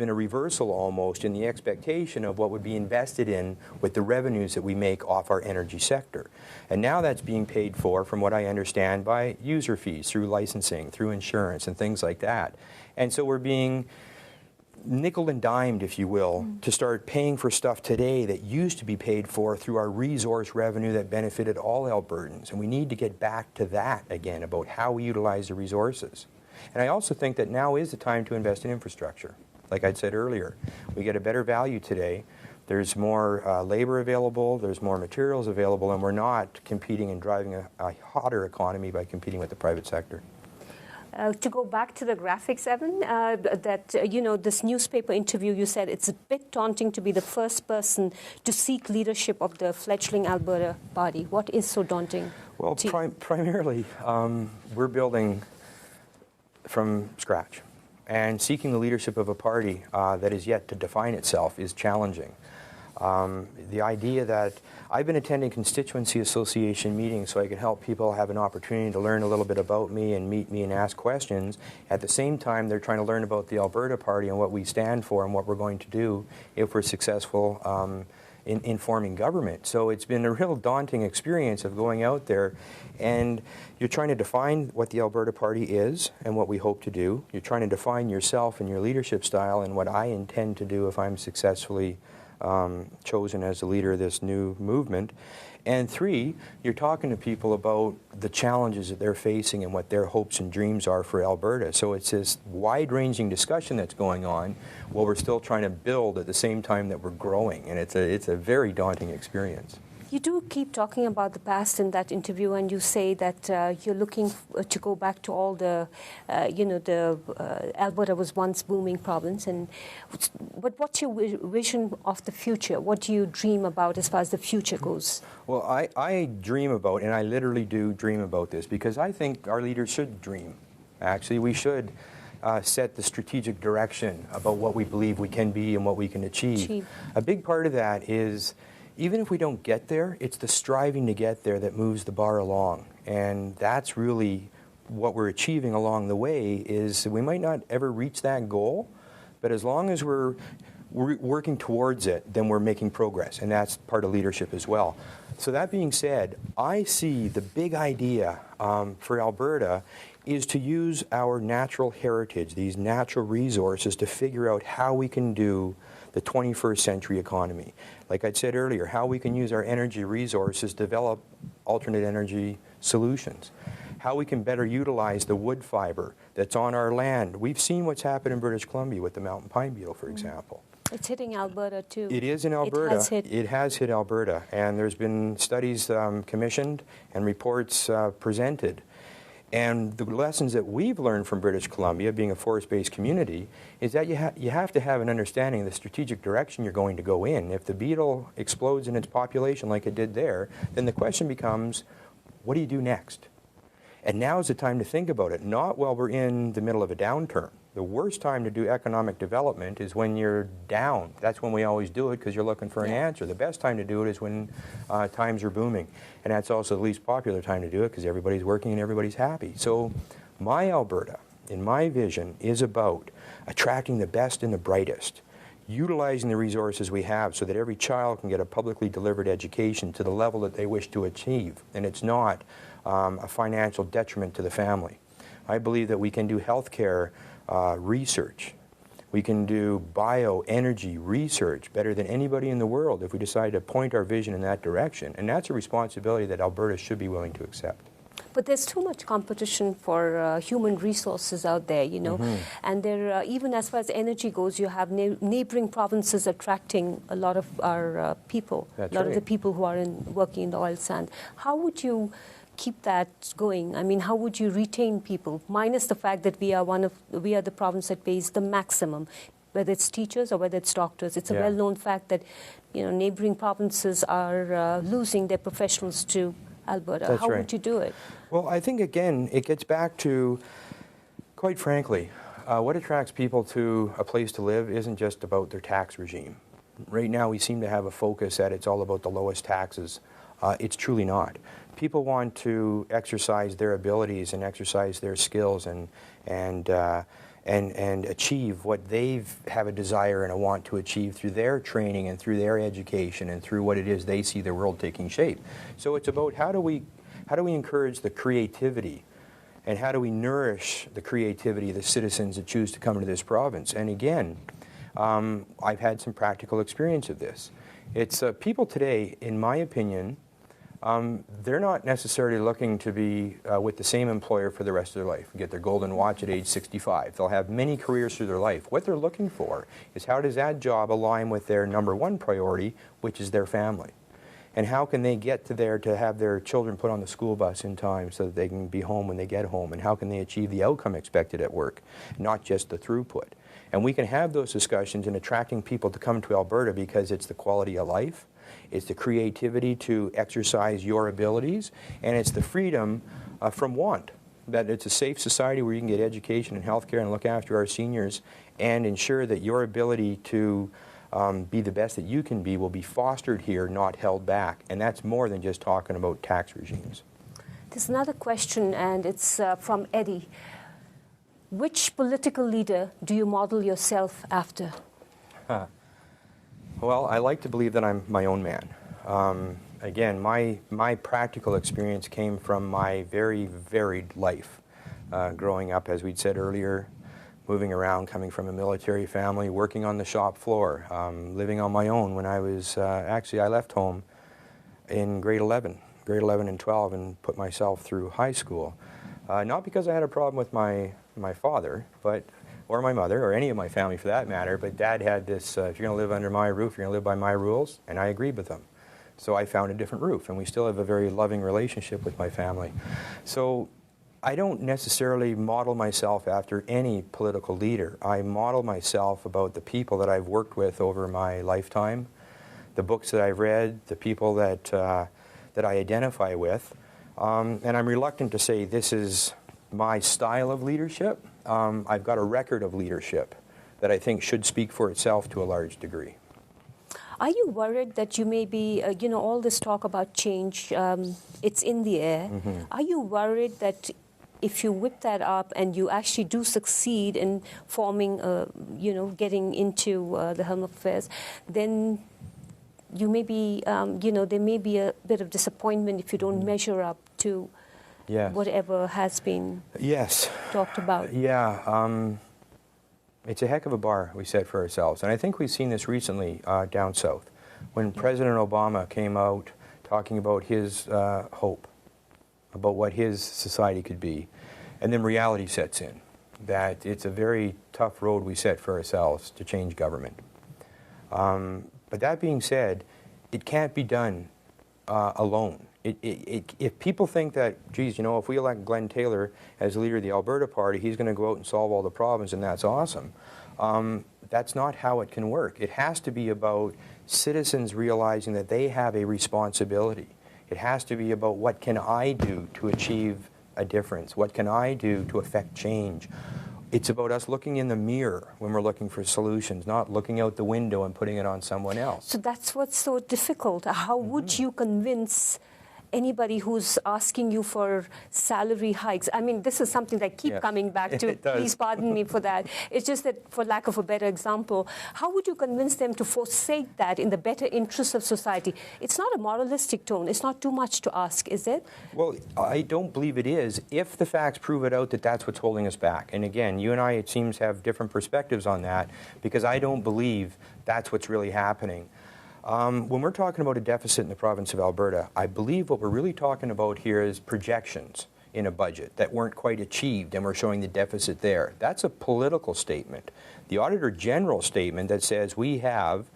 a reversal almost in the expectation of what would be invested in with the revenues that we make off our energy sector. And now that's being paid for, from what I understand, by user fees, through licensing, through insurance and things like that. And so we're being nickel and dimed, if you will, to start paying for stuff today that used to be paid for through our resource revenue that benefited all Albertans. And we need to get back to that again, about how we utilize the resources. And I also think that now is the time to invest in infrastructure. Like I said earlier, we get a better value today. There's more labor available, there's more materials available, and we're not competing and driving a hotter economy by competing with the private sector. To go back to the graphics, Evan, this newspaper interview, you said it's a bit daunting to be the first person to seek leadership of the fledgling Alberta Party. What is so daunting? Well, primarily, we're building from scratch. And seeking the leadership of a party that is yet to define itself is challenging. The idea that I've been attending constituency association meetings so I can help people have an opportunity to learn a little bit about me and meet me and ask questions. At the same time, they're trying to learn about the Alberta Party and what we stand for and what we're going to do if we're successful in forming government. So it's been a real daunting experience of going out there, and you're trying to define what the Alberta Party is and what we hope to do. You're trying to define yourself and your leadership style and what I intend to do if I'm successfully chosen as the leader of this new movement. And three, you're talking to people about the challenges that they're facing and what their hopes and dreams are for Alberta. So it's this wide-ranging discussion that's going on while we're still trying to build at the same time that we're growing. And it's a very daunting experience. You do keep talking about the past in that interview, and you say that you're looking to go back to all the, Alberta was once booming province. But what's your vision of the future? What do you dream about as far as the future goes? Well, I dream about, and I literally do dream about this, because I think our leaders should dream. Actually, we should set the strategic direction about what we believe we can be and what we can achieve. A big part of that is, even if we don't get there, it's the striving to get there that moves the bar along. And that's really what we're achieving along the way. Is we might not ever reach that goal, but as long as we're working towards it, then we're making progress. And that's part of leadership as well. So that being said, I see the big idea for Alberta is to use our natural heritage, these natural resources, to figure out how we can do the 21st century economy. Like I said earlier, how we can use our energy resources to develop alternate energy solutions. how we can better utilize the wood fiber that's on our land. We've seen what's happened in British Columbia with the mountain pine beetle, for example. It's hitting Alberta too. It is in Alberta. It has hit Alberta, and there's been studies commissioned and reports presented. And the lessons that we've learned from British Columbia, being a forest-based community, is that you have to have an understanding of the strategic direction you're going to go in. If the beetle explodes in its population like it did there, then the question becomes, what do you do next? And now is the time to think about it, not while we're in the middle of a downturn. The worst time to do economic development is when you're down. That's when we always do it because you're looking for an answer. The best time to do it is when times are booming. And that's also the least popular time to do it because everybody's working and everybody's happy. So my Alberta, in my vision, is about attracting the best and the brightest, utilizing the resources we have so that every child can get a publicly delivered education to the level that they wish to achieve. And it's not a financial detriment to the family. I believe that we can do healthcare research. We can do bioenergy research better than anybody in the world if we decide to point our vision in that direction. And that's a responsibility that Alberta should be willing to accept. But there's too much competition for human resources out there, you know. And there, even as far as energy goes, you have neighboring provinces attracting a lot of our people, That's a lot right. of the people who are working in the oil sand. How would you keep that going? I mean, how would you retain people, minus the fact that we are the province that pays the maximum, whether it's teachers or whether it's doctors. It's a well-known fact that, you know, neighboring provinces are losing their professionals to Alberta. That's how right. would you do it? Well, I think, again, it gets back to, quite frankly, what attracts people to a place to live isn't just about their tax regime. Right now, we seem to have a focus that it's all about the lowest taxes. It's truly not. People want to exercise their abilities and exercise their skills and achieve what they have a desire and a want to achieve through their training and through their education and through what it is they see the world taking shape. So it's about how do we encourage the creativity and how do we nourish the creativity of the citizens that choose to come to this province. And again, I've had some practical experience of this. It's people today, in my opinion, they're not necessarily looking to be with the same employer for the rest of their life, get their golden watch at age 65. They'll have many careers through their life. What they're looking for is how does that job align with their number one priority, which is their family? And how can they get to there to have their children put on the school bus in time so that they can be home when they get home? And how can they achieve the outcome expected at work, not just the throughput? And we can have those discussions in attracting people to come to Alberta because it's the quality of life, it's the creativity to exercise your abilities, and it's the freedom from want. That it's a safe society where you can get education and healthcare and look after our seniors and ensure that your ability to be the best that you can be will be fostered here, not held back. And that's more than just talking about tax regimes. There's another question, and it's from Eddie. Which political leader do you model yourself after? Well, I like to believe that I'm my own man. Again, my practical experience came from my very varied life. Growing up, as we'd said earlier, moving around, coming from a military family, working on the shop floor, living on my own when I was, actually I left home in grade 11 and 12 and put myself through high school. Not because I had a problem with my father, or my mother, or any of my family for that matter, but Dad had this, if you're going to live under my roof, you're going to live by my rules, and I agreed with them. So I found a different roof, and we still have a very loving relationship with my family. So I don't necessarily model myself after any political leader. I model myself about the people that I've worked with over my lifetime, the books that I've read, the people that I identify with, and I'm reluctant to say this is my style of leadership. I've got a record of leadership that I think should speak for itself to a large degree. Are you worried that you may be, all this talk about change, it's in the air. Mm-hmm. Are you worried that if you whip that up and you actually do succeed in forming, getting into the helm of affairs, then you may be, there may be a bit of disappointment if you don't measure up to whatever has been talked about? Yeah. It's a heck of a bar we set for ourselves. And I think we've seen this recently down south. When President Obama came out talking about his hope about what his society could be. And then reality sets in, that it's a very tough road we set for ourselves to change government. But that being said, it can't be done alone. If people think that, geez, you know, if we elect Glenn Taylor as leader of the Alberta Party, he's going to go out and solve all the problems and that's awesome. That's not how it can work. It has to be about citizens realizing that they have a responsibility. It has to be about what can I do to achieve a difference? What can I do to affect change? It's about us looking in the mirror when we're looking for solutions, not looking out the window and putting it on someone else. So that's what's so difficult. How would you convince anybody who's asking you for salary hikes? I mean, this is something that I keep coming back to. Please pardon me for that. It's just that, for lack of a better example, how would you convince them to forsake that in the better interests of society? It's not a moralistic tone. It's not too much to ask, is it? Well, I don't believe it is, if the facts prove it out that that's what's holding us back. And again, you and I, it seems, have different perspectives on that, because I don't believe that's what's really happening. When we're talking about a deficit in the province of Alberta, I believe what we're really talking about here is projections in a budget that weren't quite achieved, and we're showing the deficit there. That's a political statement. The Auditor General statement that says we have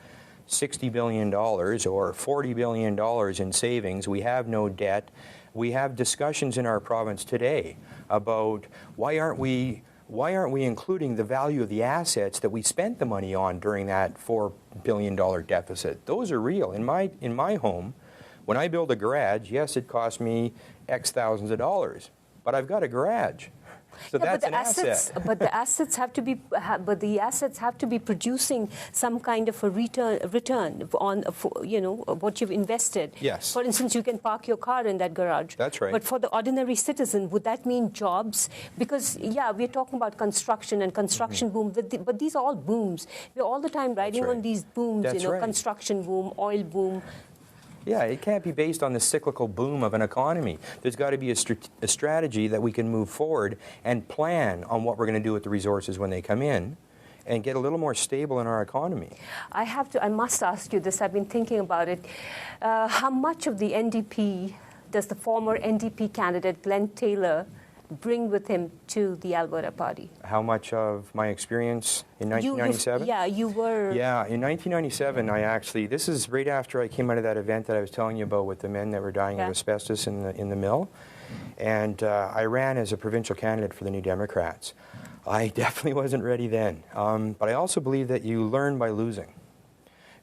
$60 billion or $40 billion in savings, we have no debt, we have discussions in our province today about why aren't we including the value of the assets that we spent the money on during that $4 billion deficit? Those are real. In my home, when I build a garage, yes, it cost me X thousands of dollars, but I've got a garage. So that's an asset. But the assets have to be. But the assets have to be producing some kind of a return on, you know, what you've invested. Yes. For instance, you can park your car in that garage. That's right. But for the ordinary citizen, would that mean jobs? Because we're talking about construction and construction boom, but these are all booms. We're all the time riding on these booms. That's right. Construction boom, oil boom. Yeah, it can't be based on the cyclical boom of an economy. There's got to be a strategy that we can move forward and plan on what we're going to do with the resources when they come in and get a little more stable in our economy. I must ask you this. I've been thinking about it. How much of the NDP does the former NDP candidate, Glenn Taylor, bring with him to the Alberta Party? How much of my experience in 1997? You were... Yeah, in 1997, this is right after I came out of that event that I was telling you about with the men that were dying of asbestos in the mill. And I ran as a provincial candidate for the New Democrats. I definitely wasn't ready then. But I also believe that you learn by losing.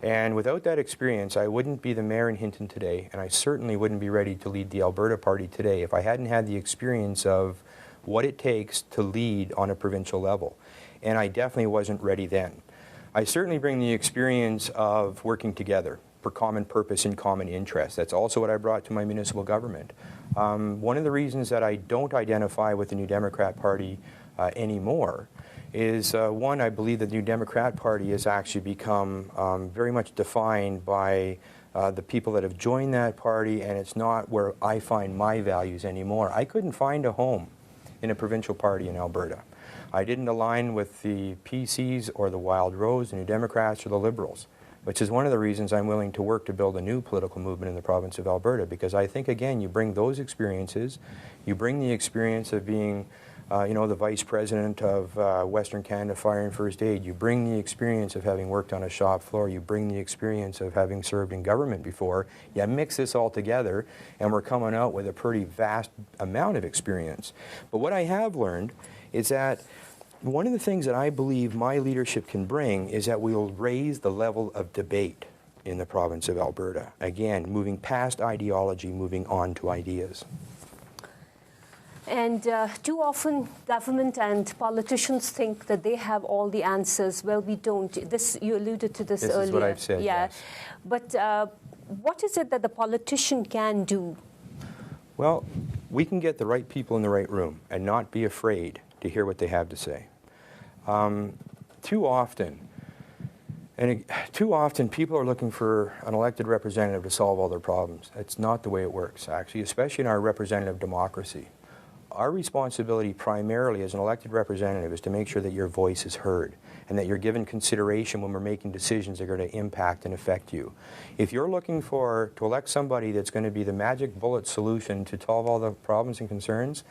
And without that experience, I wouldn't be the mayor in Hinton today, and I certainly wouldn't be ready to lead the Alberta Party today if I hadn't had the experience of what it takes to lead on a provincial level. And I definitely wasn't ready then. I certainly bring the experience of working together for common purpose and common interest. That's also what I brought to my municipal government. One of the reasons that I don't identify with the New Democrat Party anymore is, one, I believe that the New Democrat Party has actually become very much defined by the people that have joined that party, and it's not where I find my values anymore. I couldn't find a home in a provincial party in Alberta. I didn't align with the PCs or the Wild Rose, the New Democrats, or the Liberals, which is one of the reasons I'm willing to work to build a new political movement in the province of Alberta, because I think, again, you bring those experiences, you bring the experience of being the vice president of Western Canada Fire and First Aid. You bring the experience of having worked on a shop floor. You bring the experience of having served in government before. You mix this all together, and we're coming out with a pretty vast amount of experience. But what I have learned is that one of the things that I believe my leadership can bring is that we'll raise the level of debate in the province of Alberta. Again, moving past ideology, moving on to ideas. And too often, government and politicians think that they have all the answers. Well, we don't. You alluded to this earlier. This is what I've said, yes. But what is it that the politician can do? Well, we can get the right people in the right room and not be afraid to hear what they have to say. Too often, people are looking for an elected representative to solve all their problems. It's not the way it works, actually, especially in our representative democracy. our responsibility primarily as an elected representative is to make sure that your voice is heard and that you're given consideration when we're making decisions that are going to impact and affect you. If you're looking to elect somebody that's going to be the magic bullet solution to solve all the problems and concerns,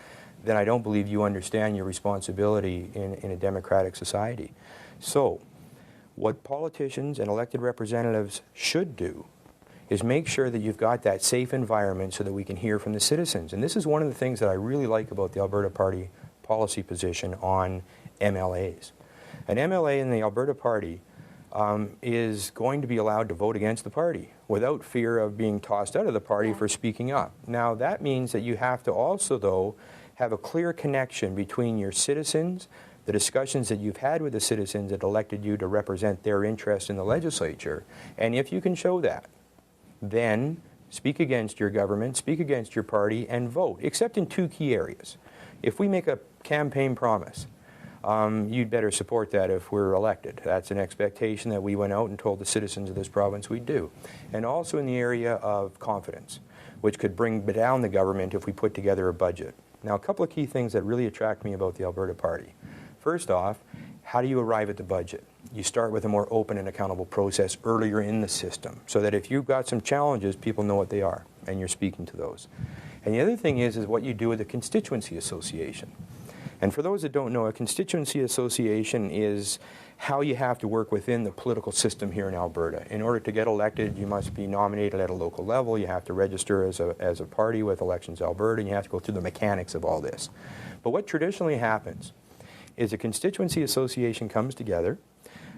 then I don't believe you understand your responsibility in a democratic society. So, what politicians and elected representatives should do is make sure that you've got that safe environment so that we can hear from the citizens. And this is one of the things that I really like about the Alberta Party policy position on MLAs. An MLA in the Alberta Party is going to be allowed to vote against the party without fear of being tossed out of the party for speaking up. Now, that means that you have to also, though, have a clear connection between your citizens, the discussions that you've had with the citizens that elected you to represent their interest in the legislature, and if you can show that, then speak against your government, speak against your party, and vote, except in two key areas. If we make a campaign promise, you'd better support that if we're elected. That's an expectation that we went out and told the citizens of this province we'd do. And also in the area of confidence, which could bring down the government if we put together a budget. Now, a couple of key things that really attract me about the Alberta Party. First off, how do you arrive at the budget? You start with a more open and accountable process earlier in the system so that if you've got some challenges, people know what they are and you're speaking to those. And the other thing is what you do with a constituency association. And for those that don't know, a constituency association is how you have to work within the political system here in Alberta. In order to get elected, you must be nominated at a local level. You have to register as a party with Elections Alberta, and you have to go through the mechanics of all this. But what traditionally happens is a constituency association comes together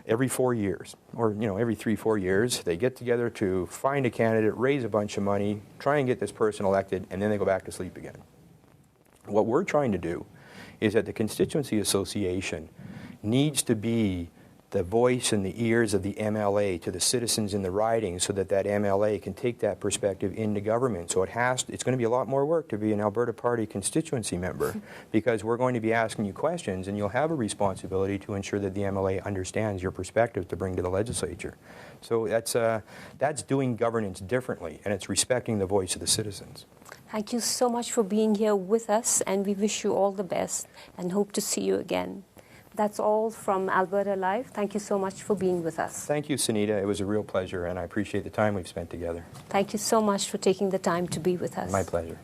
every 4 years, or every 3-4 years. They get together to find a candidate, raise a bunch of money, try and get this person elected, and then they go back to sleep again. What we're trying to do is that the constituency association needs to be the voice and the ears of the MLA to the citizens in the riding so that that MLA can take that perspective into government. So it's going to be a lot more work to be an Alberta Party constituency member because we're going to be asking you questions and you'll have a responsibility to ensure that the MLA understands your perspective to bring to the legislature. So that's doing governance differently, and it's respecting the voice of the citizens. Thank you so much for being here with us, and we wish you all the best and hope to see you again. That's all from Alberta Live. Thank you so much for being with us. Thank you, Sunita. It was a real pleasure, and I appreciate the time we've spent together. Thank you so much for taking the time to be with us. My pleasure.